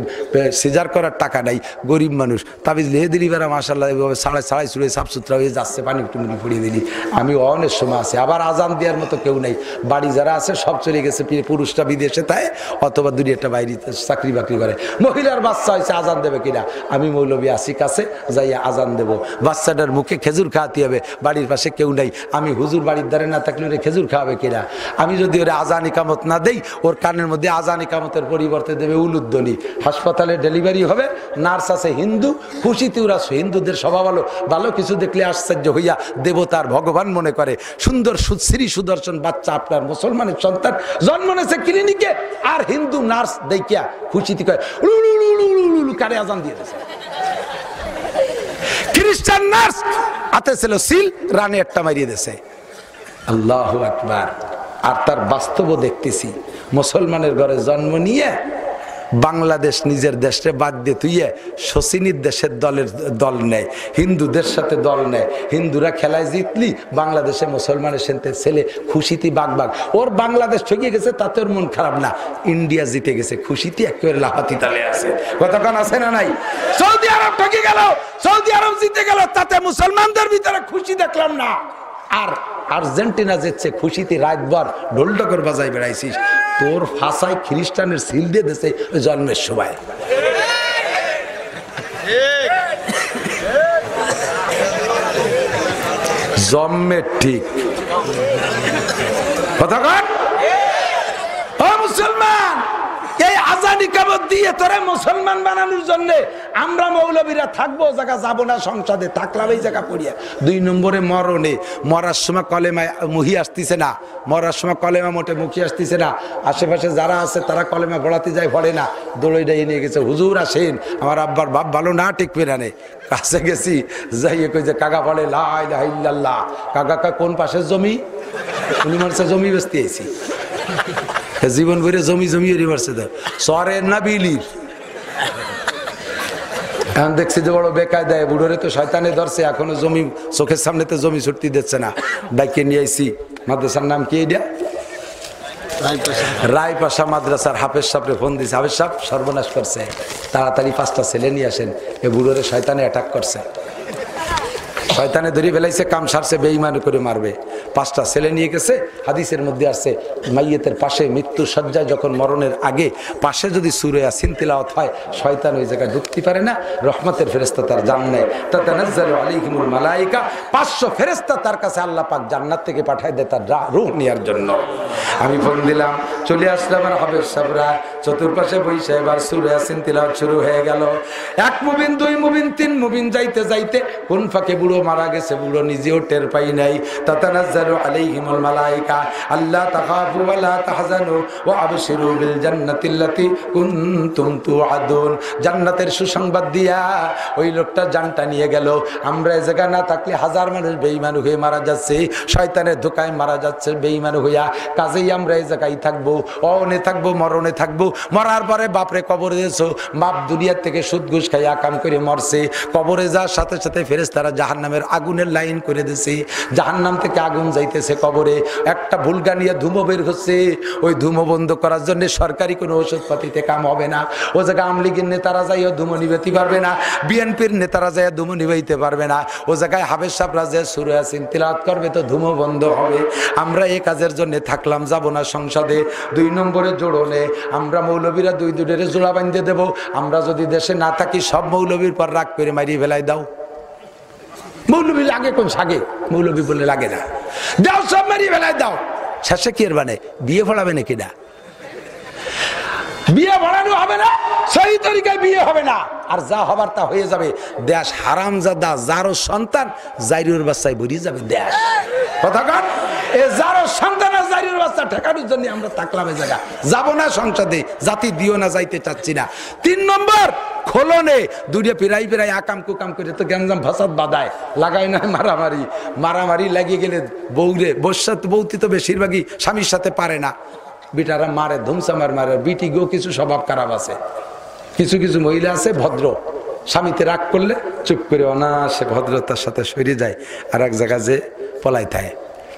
সিজার করার টাকা নাই, গরিব মানুষ, তাবিজ লিখে দিলি বেড়া মাসাল্লাহ এইভাবে ছাড়াই চুড়ে সাফ সুতরা হয়ে যাচ্ছে, পানি টুমুনি ফুড়িয়ে দিলি। আমি অনেক সময় আছে, আবার আজান দেওয়ার মতো কেউ নেই, বাড়ি যারা আছে সব চলে গেছে, পুরুষটা বিদেশে তাই, অথবা 2-1টা বাইরে চাকরি বাকরি করে। মহিলার বাচ্চা হয়েছে, আজান দেবে কিনা, আমি মৌলবী আসি কাছে যাইয়া আজান দেবো। বাচ্চাটার মুখে খেজুর খাওয়াতে হবে, বাড়ির পাশে কেউ নাই, আমি হুজুর বাড়ির দ্বারে না থাকলে ওরে খেজুর খাওয়াবে কিনা? আমি যদি ওরে আজান ইকামত না দেই, ওর কানের মধ্যে আজান ইকামতের পরিবর্তে দেবে উলুধ্বনি। হাসপাতালে ডেলিভারি হবে, নার্স আছে হিন্দু, খুশিতে ওরা হিন্দুদের স্বভাব ভালো কিছু দেখলে আশ্চর্য হইয়া দেবতার ভগবান মনে করে। সুন্দর শ্রী সুদর্শন বাচ্চা আপনার মুসলমানের সন্তান জন্ম নিয়েছে ক্লিনিকে, আর হিন্দু নার্স দেখিয়া খুশিতে কয় কারে আজান দিয়ে দিয়েছে। খ্রিস্টান নার্স হাতে ছিল সিল, রানে একটা মারিয়ে দিয়েছে। আল্লাহু আকবার। আর তার বাস্তব দেখতেছি, মুসলমানের ঘরে জন্ম নিয়ে বাংলাদেশ নিজের দেশে বাদ দিয়ে তুইয়ে শচীনের দেশের দল নেয়, হিন্দুদের সাথে দল নেয়। হিন্দুরা খেলায় জিতলি, বাংলাদেশে মুসলমানের সাথে ছেলে খুশিতে বাগবাগ। ওর বাংলাদেশ ঠকে গেছে, তাতে ওর মন খারাপ না, ইন্ডিয়া জিতে গেছে, খুশিতে একেবারে লাফাতি তালে আছে। কতক্ষণ আছে না নাই? সৌদি আরব ঠকে গেল, সৌদি আরব জিতে গেল, তাতে মুসলমানদের ভিতরে খুশি দেখলাম না। আর আর্জেন্টিনা জিতছে, খুশিতে রাতভর ঢোলডকর বাজাই বেড়াইছিস, তোর ফাঁসায় খ্রিস্টানের সিল দিয়ে দিয়েছে জন্মের সময়। জন্মের ঠিক কথা কন ও মুসলমান, এই আজানি কাবত দিয়ে তোরে মুসলমান বানানোর জন্য আমরা মৌলবীরা থাকবো, জায়গা যাবো না, সংসদে থাকলাম এই জায়গা পড়িয়া। 2 নম্বরে মরণে, মরার সময় কলেমা মুহি আসতেছে না, মরার সময় কলেমা মোটে মুখি আসতেছে না, আশেপাশে যারা আছে তারা কলেমা পড়াতে যায়, পড়ে না, দৌড়াই নিয়ে গেছে, হুজুর আসেন আমার আব্বার বাপ ভালো না টিকবে না। কাছে গেছি, যাইয়ে কই যে কাকা বলে লা ইলাহা ইল্লাল্লাহ। কাকা কোন পাশের জমি? উনি মারছে জমি বেচতে আইছি, জীবন ভরে জমি জমি মারছে, সরের না বিলির। এখন দেখছি যে বড় বেকায় দেয়, বুড়োরে তো শয়তানে ধরছে, এখনো জমি চোখের সামনে তো জমি ছুটতে দিচ্ছে না। ডাইকে নিয়ে আইছি, মাদ্রাসার নাম কি এটা? রায়পাশা মাদ্রাসার হাফেজ সাহেবরে ফোন দিয়েছে, হাফেজ সাহেব সর্বনাশ করছে, তাড়াতাড়ি 5টা ছেলে নিয়ে আসেন, এ বুড়োরে শয়তানে অ্যাটাক করছে, শয়তানে ধরে ফেলাইছে, কাম সারছে, বেঈমান করে মারবে। 5টা ছেলে নিয়ে গেছে। হাদিসের মধ্যে আসছে মাইয়েতের পাশে মৃত্যু সজ্জায় যখন মরণের আগে পাশে যদি সূরা ইয়াসিন তিলাওয়াত হয়, শয়তান ওই জায়গায় ঢুকতে পারে না, রহমতের ফেরেশতা তার জান নেয়, তাতানাজ্জালু আলাইহিমুল মালায়েকা, 500 ফেরেশতা তার কাছে আল্লাহ পাক জান্নাত থেকে পাঠায় দেয় তার রূহ নেওয়ার জন্য। আমি ফোন দিলাম, চলে আসলাম, আর হাফেজ সাহেবরা চতুর্পাশে বসে, এবার সূরা ইয়াসিন তিলাওয়াত শুরু হয়ে গেল। 1 মুবিন 2 মুবিন 3 মুবিন যাইতে যাইতে কোন ফাঁকে বুড়ো মারা গেছে, বুড়ো নিজেও টের পাই নাই। তাতানাজ্জালু আলাইহিমুল মালায়েকা আল্লা তাখাফু ওয়া লা তাহজানু ওয়া আবশিরু বিল জান্নাতিল্লাতী কুনতুম তুআদুন। জান্নাতের সুসংবাদ দিয়া ওই লোকটা জানটা নিয়ে গেল। আমরা এই জায়গা না থাকলে হাজার মানুষ বেঈমান হয়ে মারা যাচ্ছে, শয়তানের ধোঁকায় মারা যাচ্ছে বেঈমান হইয়া, কাজেই আমরা এই জায়গায় থাকবো, অনে থাকবো, মরণে থাকবো। মরার পরে বাপরে কবরে দিয়েছো, বাপ দুনিয়ার থেকে সুদ ঘুষ খাইয়া কাম করে মরছে, কবরে যাওয়ার সাথে সাথে ফেরেশতারা জাহান্নামের আগুনের লাইন করে দিছে, জাহান্নাম থেকে আগুন যাইতেছে কবরে, একটা ভুলগা নিয়ে ধুমো বের হচ্ছে, ওই ধুমো বন্ধ করার জন্য সরকারি কোনো ওষুধপাতিতে কাম হবে না। ও জায়গায় আওয়ামী লীগের নেতারা যাইও ধুমো নিভাইতে পারবে না, বিএনপির নেতারা যাইয়া ধুমো নিভাইতে পারবে না। ও জায়গায় হাফেজ সাহেবরা যে সূরা ইয়াসিন তিলাওয়াত করবে তো ধুমো বন্ধ হবে। আমরা এই কাজের জন্য থাকলাম, যাব না সংসদে। 2 নম্বরে জোড়নে, আমরা মৌলবীরা 2 দুডের জোড়া বাঁধতে দেব। আমরা যদি দেশে না থাকি, সব মৌলবীর পর রাগ করে মারিয়ে ফেলাই দাও। মৌলবী লাগে কোন সাগে, মৌলবী বলে লাগে না, দাও সব মারিয়ে ফেলাই দাও। শেষে কি এর মানে বিয়ে পড়াবে নাকি? না, বিয়ে পড়ানো হবে না, সেই তরিকায় বিয়ে হবে না, আর যা হবার তা হয়ে যাবে। দেশ হারামজাদা যারও সন্তান জাইরুর বাচ্চায় ভরিয়ে যাবে দেশ। কথা কন, এ যারও সন্তান আর জাইরুর বাচ্চা ঠেকানোর জন্য আমরা থাকলাম এই জায়গা, যাবো না সংসদে, জাতি দিও না, যাইতে চাচ্ছি না। 3 নম্বর খোলনে, দুইটা পিরাই পিরাই আকাম কুকাম করে তো গ্যাঞ্জাম ফাসাদ বাদায়, লাগাই না মারামারি, মারামারি লাগিয়ে গেলে বউরে বসাত বউতি তো বেশিরভাগই স্বামীর সাথে পারে না, বিটারা মারে, ধুমসামার মারে। বিটি গো কিছু স্বভাব খারাপ আছে, কিছু কিছু মহিলা আছে ভদ্র, স্বামীতে রাগ করলে চুপ করে অনায়াসে ভদ্রতার সাথে সরে যায়, আর এক জায়গায় যে পলাই থাকে।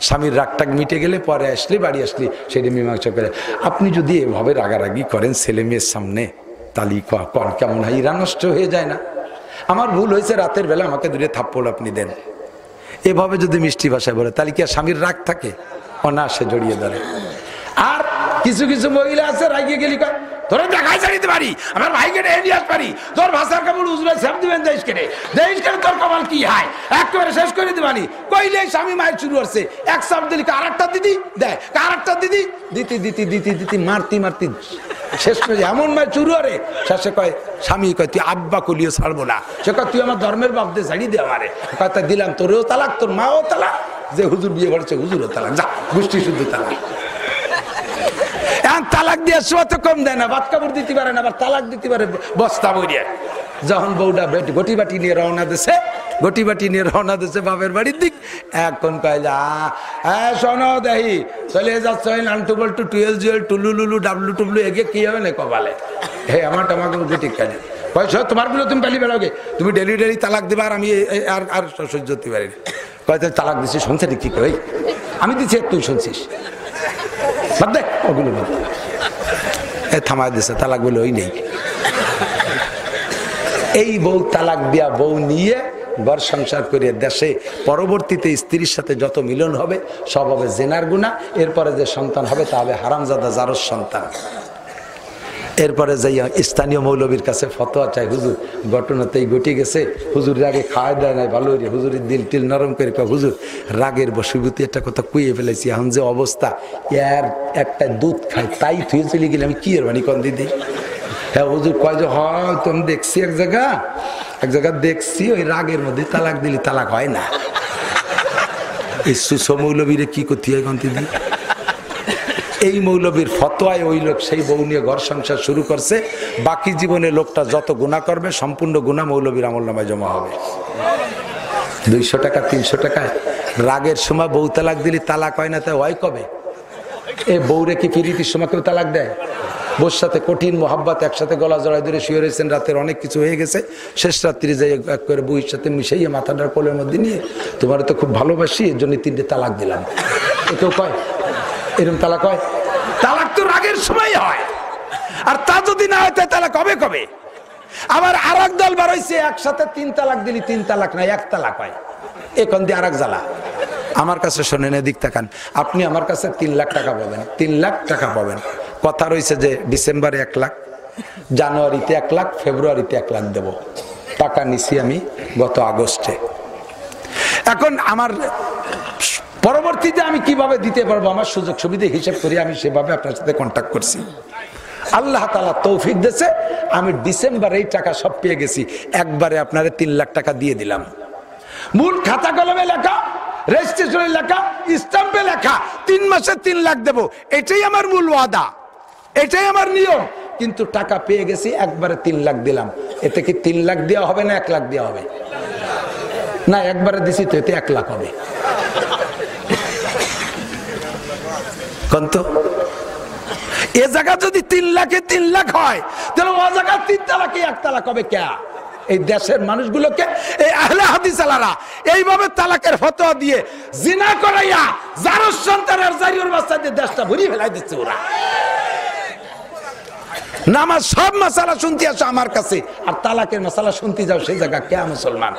স্বামীর রাগটাগ মিটে গেলে পরে আসলে, বাড়ি আসলে সেটি মীমাংসা করে। আপনি যদি এভাবে রাগারাগি করেন ছেলে মেয়ের সামনে, তালি কন কেমন হয়, ইরা নষ্ট হয়ে যায় না? আমার ভুল হয়েছে, রাতের বেলা আমাকে 2 থাপ্পড় আপনি দেন, এভাবে যদি মিষ্টি ভাষায় বলে, তাহলে কি আর স্বামীর রাগ থাকে? অনায়াসে জড়িয়ে ধরে। আর কিছু কিছু মহিলা আছে রাগিয়ে গেলি কয়, তোরা দেখাই চাইতে পারি, আমার ভাইকে নিয়ে আসতে পারি, তোর ভাষার কাপড় উজরে সাপ দিবেন, দেশ কেটে তোর কমাল কি হয়, একেবারে শেষ করে দিবানি। কইলে স্বামী মায়ের শুরু করছে, এক সাপ দিলি আরেকটা দিদি দেয়, আরেকটা দিদি দিতি দিতি দিতি দিতি মারতি মারতি শেষ করে এমন মায়ের শুরু করে। শেষে কয় স্বামী কয়, তুই আব্বা কলিও ছাড়বো না। সে কয়, তুই আমার ধর্মের বাপ দিয়ে ছাড়িয়ে দে আমারে। কথা দিলাম, তোরেও তালাক, তোর মাও তালাক, যে হুজুর বিয়ে করেছে হুজুরও তালাক, যা গোষ্ঠী শুদ্ধ তালাক। তালাক দিয়ে তো কম দেয় না, ভাত কাপড় দিতে পারে না, আবার তালাক দিতে পারে বস্তা বইয়ে। যখন বউটা গটি বাটি নিয়ে রওনা দিছে, গটি বাটি নিয়ে রওনা দিছে বাপের বাড়ির দিক, এখন কয়লা শোনো দেহি চলে যাচ্ছ নান্টু বল্টু 12 জুয়েল টুলু লুলু ডাবলু টুবলু এগে কি হবে না কবালে, হে আমার টামাকে গটি কেন কয়সো তোমার গুলো তুমি পালি বেড়াওগে, তুমি ডেলি ডেলি তালাক দিবা, আর আমি আর সহ্য করতে পারি না। কয় তালাক দিচ্ছি শুনছে কি কই, আমি দিচ্ছি তুই শুনছিস, বাদ দে ওগুলো বাদ। থামায় দিছে, তালাক বলে ওই নেই। এই বউ তালাক দিয়া বউ নিয়ে ঘর সংসার করে দেশে পরবর্তীতে স্ত্রীর সাথে যত মিলন হবে সব হবে জেনার গুনাহ। এরপরে যে সন্তান হবে তা হবে হারামজাদা জারজ সন্তান। এরপরে যাইয়া স্থানীয় মৌলবীর কাছে ফতোয়া চাই, হুজুর ঘটনাতেই ঘটে গেছে, হুজুর আগে খাওয়া দেয় নাই ভালো, হুজুরের দিল টিল নরম করে কয় হুজুর রাগের বশীভূতি একটা কথা কুইয়ে ফেলেছি, এখন যে অবস্থা এর একটা দুধ খায় তাই থুয়ে চলে গেলে আমি কি এর মানে কন দিদি। হ্যাঁ হুজুর কয় যে হয় তো আমি দেখছি এক জায়গা দেখছি ওই রাগের মধ্যে তালাক দিলে তালাক হয় না। এই সুসো মৌলবীরে কি করতে হয় কন দিদি। এই মৌলবীর ফতোয়ায় ওই লোক সেই বউ নিয়ে ঘর সংসার শুরু করছে, বাকি জীবনে লোকটা যত গুনাহ করবে সম্পূর্ণ গুনাহ মৌলবীর আমলনামায় জমা হবে। 200 টাকা 300 টাকায় রাগের সময় বউ তালাক দিলে তালাক হয় না, তাই হয় কবে? এই বউরে কি ফিরিতির সময় কেউ তালাক দেয়? বউর সাথে কঠিন মোহাব্বত, একসাথে গলা জড়াই ধরে শুয়ে রয়েছেন, রাতের অনেক কিছু হয়ে গেছে, শেষ রাত্রি যাই এক করে বউর সাথে মিশাইয়ে মাথাটার কোলের মধ্যে নিয়ে তোমার তো খুব ভালোবাসি এর জন্য 3টে তালাক দিলাম, কেউ কয়? এরকম তালাক হয়? তালাক তো রাগের সময় হয়, আর তা যদি না হয় তাই তালাক হবে কবে? আবার আর এক দল বার হইছে একসাথে 3 তালাক দিলি 3 তালাক নাই 1 তালাক হয়, এখন দিয়ে আর এক জ্বালা। আমার কাছে শোনেন, এদিক তাকান, আপনি আমার কাছে 3 লাখ টাকা পাবেন, 3 লাখ টাকা পাবেন। কথা রয়েছে যে ডিসেম্বরে 1 লাখ, জানুয়ারিতে 1 লাখ, ফেব্রুয়ারিতে 1 লাখ দেব। টাকা নিছি আমি গত আগস্টে। এখন আমার পরবর্তীতে আমি কিভাবে দিতে পারবো আমার সুযোগ সুবিধা হিসেব করি আমি সেভাবে আপনার সাথে কন্ট্যাক্ট করছি। আল্লাহ তাআলা তৌফিক দিয়েছে, আমি ডিসেম্বরে এই টাকা সব পেয়ে গেছি, একবারে আপনারে 3 লাখ টাকা দিয়ে দিলাম। মূল খাতা কলমে লেখা, রেজিস্ট্রেশনে লেখা, স্ট্যাম্পে লেখা 3 মাসে 3 লাখ দেব, এটাই আমার মূল ওয়াদা, এটাই আমার নিয়ম। কিন্তু টাকা পেয়ে গেছি, একবারে 3 লাখ দিলাম। এতে কি 3 লাখ দেওয়া হবে না 1 লাখ দেওয়া হবে? না, একবারে দিছি তো এতে 1 লাখ হবে। কন্ত এ জায়গা যদি 3 লাখে 3 লাখ হয়, তাহলে ও জায়গা 3 তালাকে 1 তালাক হবে কে? এই দেশের মানুষগুলোকে এই আহলে হাদিস আলারা এইভাবে তালাকের ফতোয়া দিয়ে জিনা করাইয়া জারজ সন্তানের জারির বাচ্চা দিয়ে দেশটা ভরিয়ে ফেলাই দিচ্ছে ওরা। নামাজ সব মাসালা শুনতে আসো আমার কাছে, আর তালাকের মাসালা শুনতে যাও সেই জায়গা কে মুসলমান?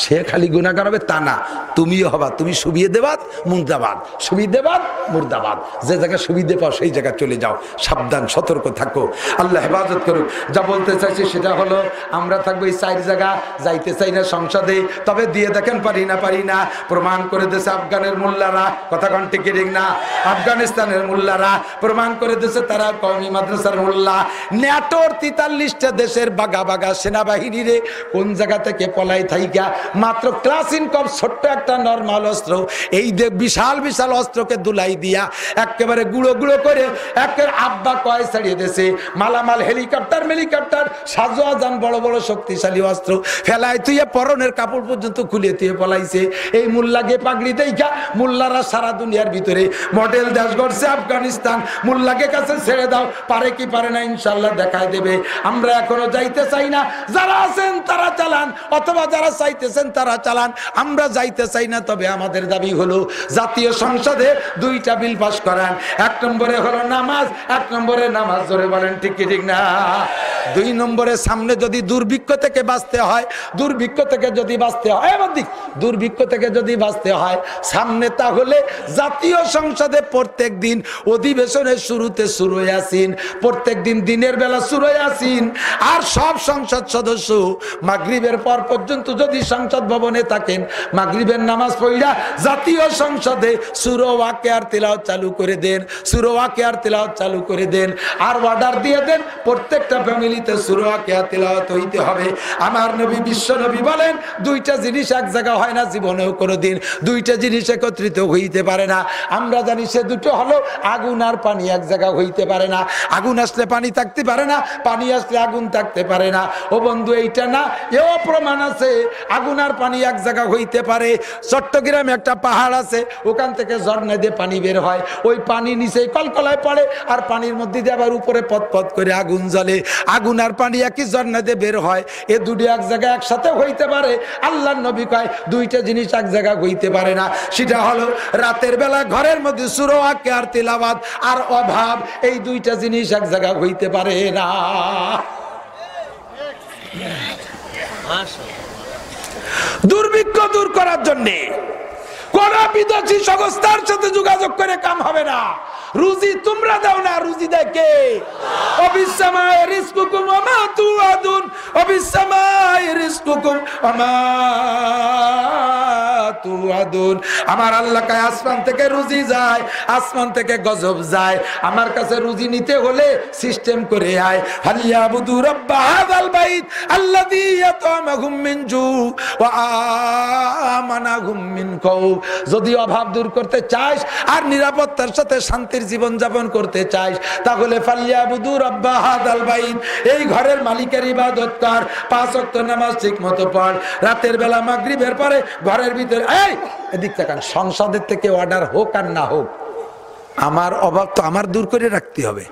সে খালি গুনাহগার হবে তা না, তুমিও হবা। তুমি সুবিয়ে দেবাদ মুর্দাবাদ, সুবিয়ে দেবাদ মুর্দাবাদ, যে জায়গায় সুবিধে পাও সেই জায়গায় চলে যাও। সাবধান, সতর্ক থাকো, আল্লাহ হেফাজত করুক। যা বলতে চাইছি সেটা হলো, আমরা থাকবো এই 4 জায়গা, যাইতে চাই না সংসদে, তবে দিয়ে দেখেন পারি না প্রমাণ করে দিয়েছে আফগানের মোল্লারা, কথা কোন ঠিক না? আফগানিস্তানের মোল্লারা প্রমাণ করে দিয়েছে তারা কওমি মাদ্রাসার মোল্লা। ন্যাটোর 43টা দেশের বাগা বাগা সেনাবাহিনী রে কোন জায়গা থেকে পলাই থাইকা মাত্র ক্লাসিনকভ ছোট্ট একটা নরমাল অস্ত্র, এই বিশাল বিশাল অস্ত্রকে দুলাই দিয়া একেবারে গুঁড়ো গুঁড়ো করে একের আব্বা কয় ছাড়িয়ে দিয়েছে। মালামাল হেলিকপ্টার সাজোয়াজান বড় বড় শক্তিশালী অস্ত্র ফেলায় তুইয়ে পরনের কাপড় পর্যন্ত খুলে তুই পলাইছে। এই মোল্লাকে পাগড়ি দেখা মোল্লারা সারা দুনিয়ার ভিতরে মডেল দেশ গড়ছে আফগানিস্তান। মোল্লাকে কাছে ছেড়ে দাও, পারে কি পারে না ইনশাল্লাহ দেখায় দেবে। আমরা এখনো যাইতে চাই না, যারা আছেন তারা চালান, অথবা যারা চাইতেছেন তারা চালান, আমরা যাইতে চাই না। তবে আমাদের দাবি হলো জাতীয় সংসদে 2টা বিল পাস করান। 1 নম্বরে হলো নামাজ, 1 নম্বরে নামাজ জোরে বলেন ঠিক কি ঠিক না? 2 নম্বরে সামনে যদি দুর্ভিক্ষ থেকে বাঁচতে হয়, দুর্ভিক্ষ থেকে যদি বাঁচতে হয় সামনে, তাহলে জাতীয় সংসদে প্রত্যেক দিন অধিবেশনের শুরুতে সূরা ইয়াসিন, প্রত্যেক দিন দিনের বেলা সূরা ইয়াসিন, আর সব সংসদ সদস্য মাগরিবের পর পর্যন্ত যদি সংসদ ভবনে থাকেন, মাগরিবের নামাজ পড়া জাতীয় সংসদে সূরা ওয়াকিয়ার তিলাওয়াত চালু করে দেন, সূরা ওয়াকিয়ার তিলাওয়াত চালু করে দেন। আর অর্ডার দিয়ে দেন প্রত্যেকটা ফ্যামিলিতে সূরা ওয়াকিয়া তিলাওয়াত হইতে হবে। আমার নবী বিশ্ব নবী বলেন 2টা জিনিস এক জায়গা হয় না জীবনেও কোনোদিন, 2টা জিনিস একত্রিত হইতে পারে না। আমরা জানি সে দুটো হলো আগুন আর পানি এক জায়গা হইতে পারে না। আগুন আসলে পানি থাকতে পারে না, পানি আসলে আগুন থাকতে পারে না। ও বন্ধু এইটা না, এও প্রমাণ আছে আগুন আর পানি এক জায়গা হইতে পারে। চট্টগ্রামে একটা পাহাড় আছে, ওখান থেকে ঝর্ণা দিয়ে পানি বের হয়, ওই পানি নিচে কলকলায় পড়ে, আর পানির মধ্যে দিয়ে আবার উপরে পথ করে আগুন জ্বলে। আগুন আর পানি একই ঝর্ণা দিয়ে বের হয়, এ দুটো এক জায়গায় একসাথে হইতে পারে। আল্লাহর নবী কয় 2টা জিনিস এক জায়গা হইতে পারে না, সেটা হলো রাতের বেলা ঘরের মধ্যে সূরা ওয়াকিয়া আর তিলাওয়াত আর অভাব, এই 2টা জিনিস এক জায়গা হইতে পারে না। দুর্ভিক্ষ দূর করার জন্য কোন বিদেশি সংস্থার সাথে যোগাযোগ করে কাম হবে না। রুজি তোমরা দাও না, রুজি দেয় কে? অবিসসামায়ে রিজকুকুম ওয়া মা তুআদুন, অবিসসামায়ে রিজকুকুম ওয়া মা তুআদুন। আমার আল্লাহ কাছে আসমান থেকে রুজি যায়, আসমান থেকে গজব যায়। আমার কাছে রুজি নিতে হলে সিস্টেম করে আয়। হালিয়াবুদু রাব্বা হাযাল বাইত আল্লাযী ইয়াতামাহুম মিন জু ওয়া আমানাহুম মিন খাউফ। যদি অভাব দূর করতে চাস আর নিরাপত্তার সাথে শান্তির জীবন যাপন করতে চাস, তাহলে ফালিয়াবুদু রাব্বা হাযাল বাইত, এই ঘরের মালিকের ইবাদত কর। 5 ওয়াক্ত নামাজ ঠিকমতো পড়। রাতের বেলা মাগরিবের পরে ঘরের ভিতরে এই এদিক তাকান। সংসদের থেকে অর্ডার হোক আর না হোক, আমার অভাব তো আমার দূর করে রাখতে হবে।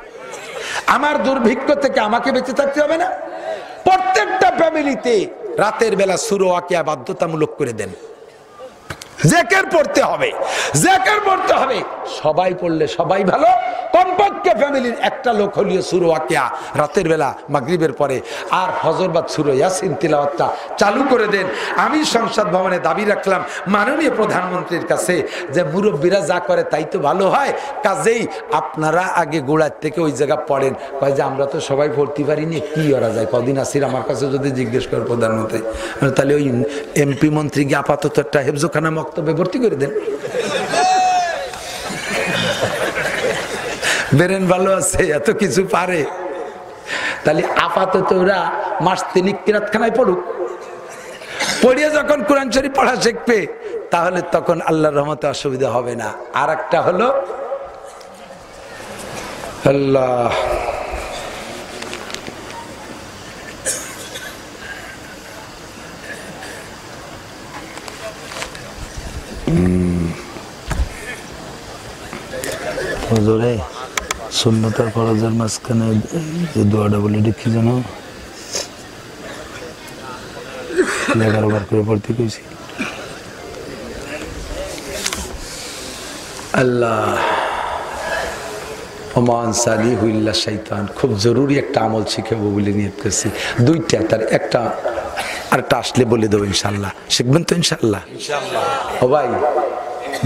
আমার দুর্ভিক্ষ থেকে আমাকে বেঁচে থাকতে হবে না? প্রত্যেকটা ফ্যামিলিতে রাতের বেলা সূরা ওয়াকিয়া বাধ্যতামূলক করে দেন। জিকির পড়তে হবে, জিকির পড়তে হবে। সবাই পড়লে সবাই ভালো। কমপক্ষে ফ্যামিলির একটা লোক হলিও সূরা ওয়াকিয়া রাতের বেলা মাগরিবের পরে আর ফজর বা সূরা ইয়াসিন তিলাওয়াতটা চালু করে দেন। আমি সংসদ ভবনে দাবি রাখলাম মাননীয় প্রধানমন্ত্রীর কাছে যে মুরব্বীরা যা করে তাই তো ভালো হয়, কাজেই আপনারা আগে গোড়ার থেকে ওই জায়গা পড়েন। কয় যে আমরা তো সবাই পড়তে পারিনি, কি করা যায়? কদিন আসির আমার কাছে যদি জিজ্ঞেস করে প্রধানমন্ত্রী, তাহলে ওই এমপি মন্ত্রী গিয়ে আপাতত একটা হেফজোখানা মক্তবে ভর্তি করে দেন। বেরেন ভালো আছে, এত কিছু পারে, তাহলে আপাতত ওরা মাস 3 কিরাতখানায় পড়ুক। পড়িয়ে যখন কোরআন শরীফ পড়া শিখবে, তাহলে তখন আল্লাহর রহমতে অসুবিধা হবে না। আর একটা হলো আল্লাহ হুজুরে সুন্নত আর ফরজের মাঝখানে যে দোয়াটা বলে এটা কি জানো? 11 বার করে পড়তে কইছি। আল্লাহ ওমান সালিহু ইল্লা শাইতান। খুব জরুরি একটা আমল শিখাবো বলে নিয়ত করছি। 2টা, তার একটা আরেকটা আসলে বলে দেবো ইনশাল্লাহ। শিখবেন তো ইনশাল্লাহ? ও ভাই,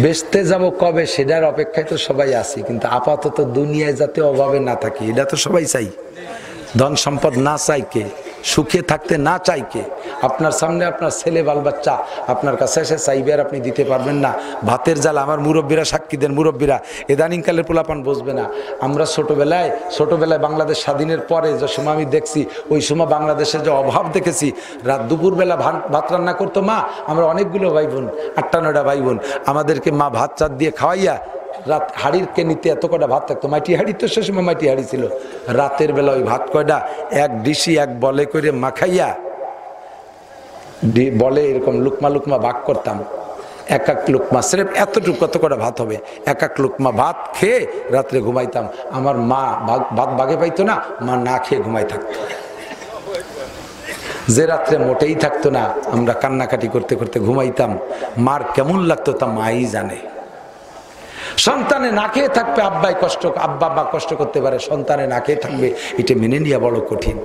বেচতে যাব কবে সেটার অপেক্ষায় তো সবাই আছি, কিন্তু আপাতত দুনিয়ায় যাতে অভাবে না থাকি এটা তো সবাই চাই। ধন সম্পদ না চাই কে, সুখে থাকতে না চাই কে? আপনার সামনে আপনার ছেলে বাল বাচ্চা আপনার কাছে এসে চাইবে আর আপনি দিতে পারবেন না। ভাতের জাল আমার মুরব্বীরা সাক্ষী দেন, মুরব্বীরা ইদানিংকালের পোলাপান বসবে না। আমরা ছোটবেলায় বাংলাদেশ স্বাধীনের পরে যে সময় আমি দেখছি, ওই সময় বাংলাদেশে যে অভাব দেখেছি, রাত দুপুরবেলা ভাত রান্না করতো মা। আমরা অনেকগুলো ভাই বোন, 8-9টা ভাই বোন, আমাদেরকে মা ভাত চার দিয়ে খাওয়াইয়া রাত হাড়ির কেনিতে এত কটা ভাত থাকতো। মাটি হাড়ি তো সে সময় মাটি হাড়ি ছিল। রাতের বেলা ওই ভাত কয়টা এক ডিশি এক বলে করে মাখাইয়া বলে এরকম লুকমা লুকমা ভাগ করতাম। এক লুকমা স্রেফ এতটুকু, কত কটা ভাত হবে, এক লুকমা ভাত খেয়ে রাত্রে ঘুমাইতাম। আমার মা ভাত বাগে পাইতো না, মা না খেয়ে ঘুমাই থাকতো। যে রাত্রে মোটেই থাকতো না, আমরা কান্নাকাটি করতে করতে ঘুমাইতাম। মার কেমন লাগতো তা মাই জানে। সন্তানে না খেয়ে থাকবে, আব্বা কষ্ট করতে পারে, সন্তানে না খেয়ে থাকবে, এটা মেনে নেওয়া বড় কঠিন।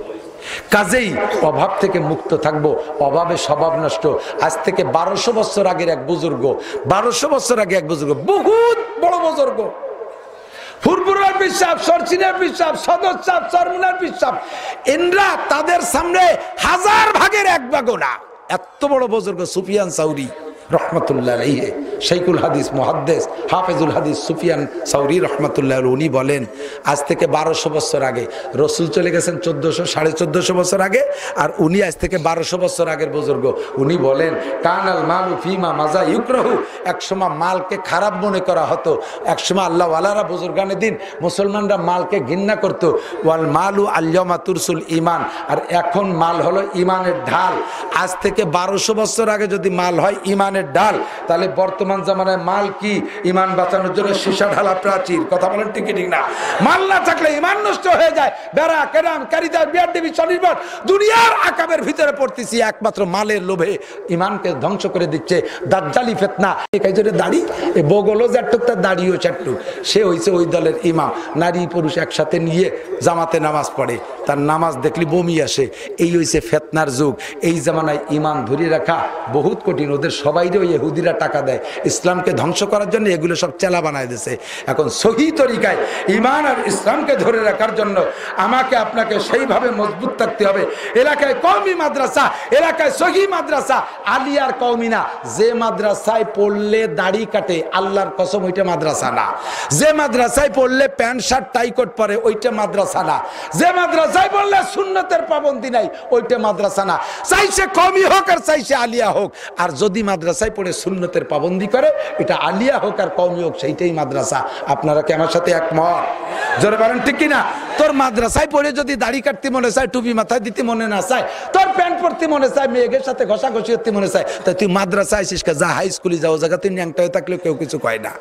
কাজেই অভাব থেকে মুক্ত থাকবো। অভাবে স্বভাব নষ্ট। আজ থেকে 1200 বছর আগের এক বুজুর্গ, 1200 বছর আগে এক বুজুর্গ, বহুত বড় বুজুর্গ, ফুরপুরার পিসাব, সরচিনের পিসাব, সদর চাপ, চরমুনার পিসাব, এনরা তাদের সামনে 1000 ভাগের 1 ভাগও না। এত বড় বুজুর্গ সুফিয়ান সাউরি রহমতুল্লাহ আলাইহি, শাইখুল হাদিস মুহাদ্দিস হাফেজুল হাদিস সুফিয়ান সাউরি রহমতুল্লাহ, উনি বলেন আজ থেকে 1200 বছর আগে, রসুল চলে গেছেন 1400-1450 বছর আগে, আর উনি আজ থেকে 1200 বছর আগের বুজুর্গ। উনি বলেন কানাল মালু ফিমা মাজা ইউকরাহু, একসময় মালকে খারাপ মনে করা হতো, একসময় আল্লাহ ওয়ালারা বুজুর্গানে দিন মুসলমানরা মালকে ঘৃণা করতো। ওয়াল মালু আল্লামা তুরসুল ইমান, আর এখন মাল হলো ইমানের ঢাল। আজ থেকে 1200 বছর আগে যদি মাল হয় ইমানের ডাল, তাহলে বর্তমান জামানায় মাল কি? ইমান বাঁচানোর জন্য সীসা ঢালা প্রাচীর। কথা বলেন ঠিক ঠিক না? মাল না থাকলে ইমান নষ্ট হয়ে যায়। বেড়া কেরাম কারিদার বিয়ার দেবী স্বনির্ভর দুনিয়ার আকাবের ভিতরে পড়তেছি, একমাত্র মালের লোভে ইমানকে ধ্বংস করে দিচ্ছে। দাজ্জালি ফিতনা। এই জন্য দাড়ি এ বগলও চাট্টুক, তার দাড়িও চাট্টুক। সে হইছে ওই দলের ইমাম। নারী পুরুষ একসাথে নিয়ে জামাতে নামাজ পড়ে, তার নামাজ দেখলি বমি আসে। এই হইছে ফিতনার যুগ। এই জামানায় ইমান ধরে রাখা বহুত কঠিন। ওদের সবাই বাইরে ওই ইহুদিরা টাকা দেয় ইসলামকে ধ্বংস করার জন্য, এগুলো সব চেলা বানায় দিয়েছে। এখন সহি তরিকায় ঈমান আর ইসলামকে ধরে রাখার জন্য আমাকে আপনাকে সেইভাবে মজবুত থাকতে হবে। এলাকায় কওমি মাদ্রাসা, এলাকায় সহি মাদ্রাসা, আলিয়ার কওমি না। যে মাদ্রাসায় পড়লে দাড়ি কাটে আল্লাহর কসম ওইটা মাদ্রাসা না। যে মাদ্রাসায় পড়লে প্যান্ট শার্ট টাই কোট পরে ওইটা মাদ্রাসা না। যে মাদ্রাসায় পড়লে সুন্নতের পাবন্দি নাই ওইটা মাদ্রাসা না। চাইছে কওমি হোক আর চাইছে আলিয়া হোক, আর যদি মাদ্রাসায় পড়ে সুন্নতের পাবন্দি করে এটা আলিয়া হোক আর কওমি হোক সেইটাই মাদ্রাসা। আপনারা কি আমার সাথে একমত? জোরে বলেন ঠিক কিনা? তোর মাদ্রাসায় পড়ে যদি দাড়ি কাটতে মনে চায়, টুপি মাথায় দিতে মনে না চায়, তোর প্যান্ট পরতে মনে চায়, মেয়েদের সাথে ঘষাঘষি করতে মনে চায়, তাই তুই মাদ্রাসায় আসিস যা হাই স্কুলে যাও, জায়গা তুই ন্যাংটা হয়ে থাকলেও কেউ কিছু কয় না।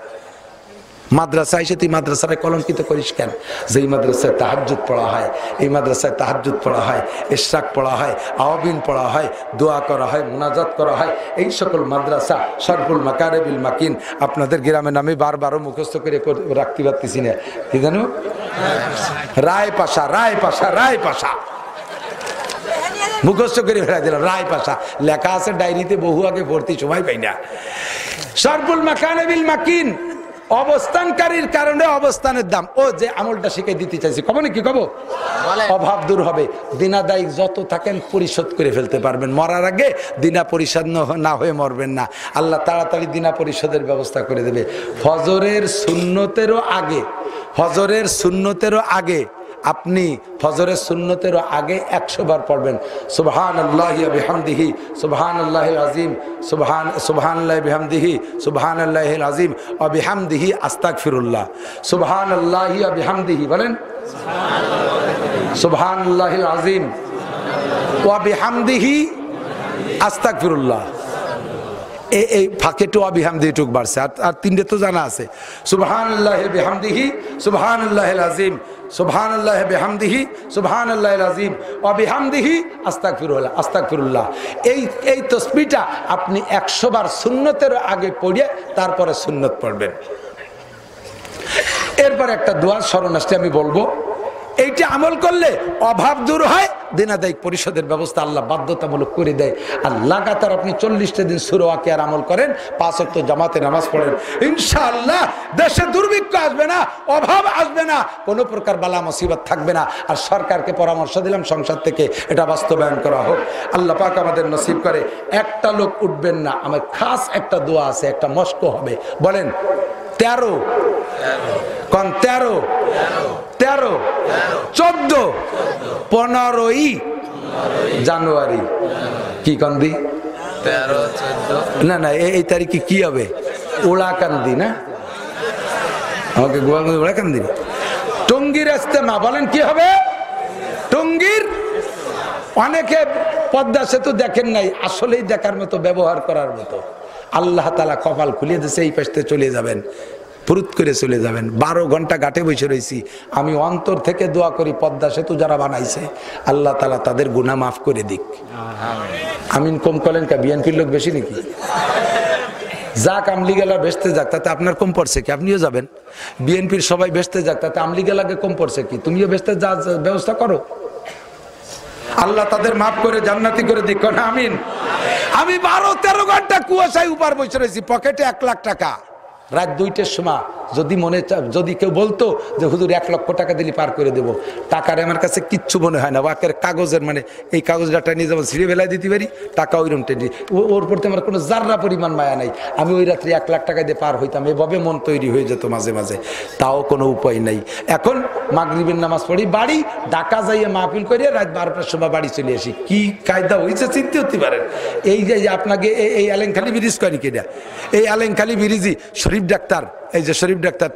মাদ্রাসায় এসে তুই মাদ্রাসায় কলঙ্কিত করিস কেন? যেই মাদ্রাসায় তাহাজ্জুদ পড়া হয়, এই মাদ্রাসায় তাহাজ্জুদ পড়া হয়, ইশরাক পড়া হয়, আওয়াবিন পড়া হয়, দোয়া করা হয়, মুনাজাত করা হয়, এই সকল মাদ্রাসা শরফুল মাকারিবিল মাকিন। আপনাদের গ্রামের নামে বারবারও মুখস্থ করে রাখতে পারতেছি না, কি জানো? রায় পাশা, রায় পাশা, রায় পাশা মুখস্থ করে ফেলা দিলাম। রায় পাশা লেখা আছে ডায়েরিতে, বহু আগে ভর্তি, সময় পাই না। শরফুল মাকারিবিল মাকিন, অবস্থানকারীর কারণে অবস্থানের দাম। ও যে আমলটা শিখে দিতে চাইছি, কব নাকি? কব। অভাব দূর হবে। দিনাদায়ী যত থাকেন পরিশোধ করে ফেলতে পারবেন। মরার আগে দিনা পরিশোধ না হয়ে মরবেন না। আল্লাহ তাড়াতাড়ি দিনা পরিশোধের ব্যবস্থা করে দেবে। ফজরের সুন্নতেরও আগে, ফজরের সুন্নতেরও আগে আপনি ফজরের সুন্নতেরও আগে 100 বার পড়বেন সুবহানাল্লাহি ওয়া বিহামদিহি সুবহানাল্লাহিল আযীম, সুবহানাল্লাহি বিহামদিহি সুবহানাল্লাহিল আযীম ওয়া বিহামদিহি আস্তাগফিরুল্লাহ। সুবহানাল্লাহি ওয়া বিহামদিহি বলেন, সুবহানাল্লাহিল আযীম ওয়া বিহামদিহি আস্তাগফিরুল্লাহ। এই ফাঁকে টু বিহামদিহি টুক বাড়ছে, আর তিনটে তো জানা আছে। সুবহানাল্লাহি বিহামদিহি সুবহানাল্লাহিল আযীম, সুবহানাল্লাহি বিহামদিহি সুবহানাল্লাহিল আযীম ওয়া বিহামদিহি আস্তাগফিরুল্লাহ, আস্তাগফিরুল্লাহ। এই তাসবিহটা আপনি 100 বার সুন্নতের আগে পড়ে তারপরে সুন্নত পড়বেন। এরপর একটা দোয়া স্মরণ আসলে আমি বলবো, এইটা আমল করলে অভাব দূর হয়, দিনাদায়িক পরিষদের ব্যবস্থা আল্লাহ বাধ্যতামূলক করে দেয়। আর লাগাতার আপনি 40টা দিন সূরা ওয়াকিয়ার আমল করেন, 5 ওয়াক্ত জামাতে নামাজ পড়েন, ইনশাআল্লাহ দেশে দুর্ভিক্ষ আসবে না, অভাব আসবে না, কোনো প্রকার বালা মুসিবত থাকবে না। আর সরকারকে পরামর্শ দিলাম সংসদ থেকে এটা বাস্তবায়ন করা হোক। আল্লাহ পাক আমাদের নসিব করে। একটা লোক উঠবেন না, আমার খাস একটা দোয়া আছে, একটা মস্ক হবে। বলেন 13 কোন 13 13 14 15ই জানুয়ারি কি কান্দি 13 14 না না এই তারিখে কি হবে? ওলাকান্দি না, আমাকে গোয়ালন্দি ওলাকান্দি টঙ্গীর ইস্তেমা। বলেন কি হবে? টঙ্গীর। অনেকে পদ্মা সেতু দেখেন নাই, আসলেই দেখার মতো, ব্যবহার করার মতো। আল্লাহ তাআলা কপাল খুলিয়ে দিয়েছে, এই পাশে চলে যাবেন, ফুরুত করে চলে যাবেন। 12 ঘন্টা ঘাটে বসে রয়েছি। আমি অন্তর থেকে দোয়া করি পদ্মা সেতু যারা বানাইছে আল্লাহ তাআলা তাদের গুনাহ মাফ করে দিক। আমিন কম করেন কা? বিএনপির লোক বেশি নাকি? যাক আমলি গেলা বেসতে যাক, তাতে আপনার কম পড়ছে কি? আপনিও যাবেন। বিএনপির সবাই বেসতে যাক, তাতে আমলি গেলাকে কম পড়ছে কি? তুমিও বেসতে যা ব্যবস্থা করো। আল্লাহ তাদের মাফ করে জান্নাতি করে দিক না, আমিন। আমি 12-13 ঘন্টা কুয়াশায় উপার বসে রয়েছি, পকেটে 1 লাখ টাকা। রাত 2টার সময় যদি কেউ বলতো যে হুজুর 1 লক্ষ টাকা দিলে পার করে দেবো, টাকার আমার কাছে কিচ্ছু মনে হয় না। বাকের কাগজের মানে এই কাগজটা নিয়ে যেমন ছিঁড়ে ফেলাই দিতে পারি, টাকা ওইরকম টেনে ওর প্রতি আমার কোনো জাররা পরিমাণ মায়া নাই। আমি ওই রাত্রে 1 লাখ টাকা দিয়ে পার হইতাম, এভাবে মন তৈরি হয়ে যেত মাঝে মাঝে, তাও কোনো উপায় নাই। এখন মাগরিবের নামাজ পড়ি, বাড়ি ঢাকা যাইয়ে মাহফিল করে রাত 12টার সময় বাড়ি চলে আসি। কি কায়দা হয়েছে চিনতে হতে পারেন। এই যে আপনাকে এই আলেংখালি ব্রিজ করি কিনা, এই আলেংখালি ব্রিজই শরীফ ডাক্তার, এই যে শরীফ ডাক্তার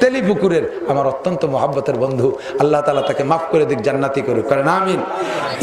তেলিপুকুরের আমার অত্যন্ত মহাব্বতের বন্ধু, আল্লাহ তাআলা তাকে মাফ করে দিক, জান্নাতি করুক, করেন আমিন।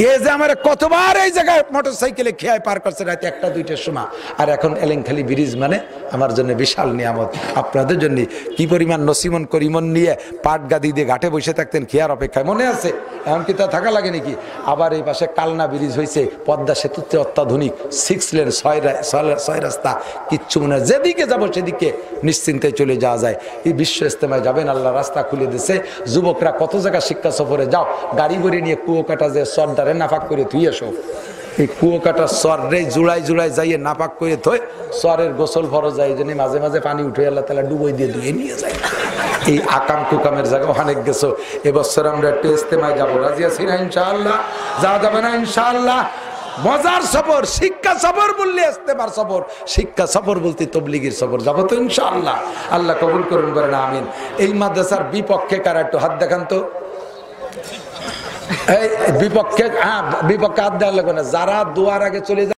এ যে আমার কতবার এই জায়গায় মোটরসাইকেলে খেয়ায় পার করছে রাতে 1টা-2টার সময়, আর এখন এলেংখালি ব্রিজ মানে আমার জন্য বিশাল নিয়ামত। আপনাদের জন্য কি পরিমাণ নসিমন করিমন নিয়ে পাট গাদি দিয়ে ঘাটে বসে থাকতেন খেয়ার অপেক্ষায়, মনে আছে? এমনকি তা থাকা লাগে নাকি? আবার এই পাশে কালনা ব্রিজ হয়েছে, পদ্মা সেতুতে অত্যাধুনিক 6 লেন 6 রাস্তা, কিচ্ছু মনে হয় যেদিকে যাবো সেদিকে নিশ্চিন্তে চলে যাওয়া যায়। এই বিশ্ব ইস্তেমায় যাবেন, আল্লাহ রাস্তা খুলে দিছে। যুবকরা কত জায়গা শিক্ষা সফরে যাও, গাড়ি ভরে নিয়ে কুয়োকাটা যে সর্দারে নাফাক করে তুই এসো, এই কুয়োকাটা সর রে জুড়াই জুড়াই যাইয়ে নাপাক করে থই সরের গোসল ফরজ যায়, এই জন্য মাঝে মাঝে পানি উঠে আল্লাহ তাআলা ডুবই দিয়ে ধুয়ে নিয়ে যায়। এই আকাম কুকামের জায়গা অনেক গেছো, এবছর আমরা একটু ইস্তেমায় যাবো, রাজি আছি না ইনশাআল্লাহ? যাওয়া যাবে না ইনশাআল্লাহ? মজার সফর, শিক্ষা সফর বললে ইস্তেমার সফর, শিক্ষা সফর বলতে তবলিগের সফর, যাবো তো ইনশাআল্লাহ। আল্লাহ কবুল করুন, বলেন আমিন। এই মাদ্রাসার বিপক্ষে কারা একটু হাত দেখান তো। এই বিপক্ষে, হ্যাঁ বিপক্ষে হাত দেওয়া লাগবে না, যারা দোয়ার আগে চলে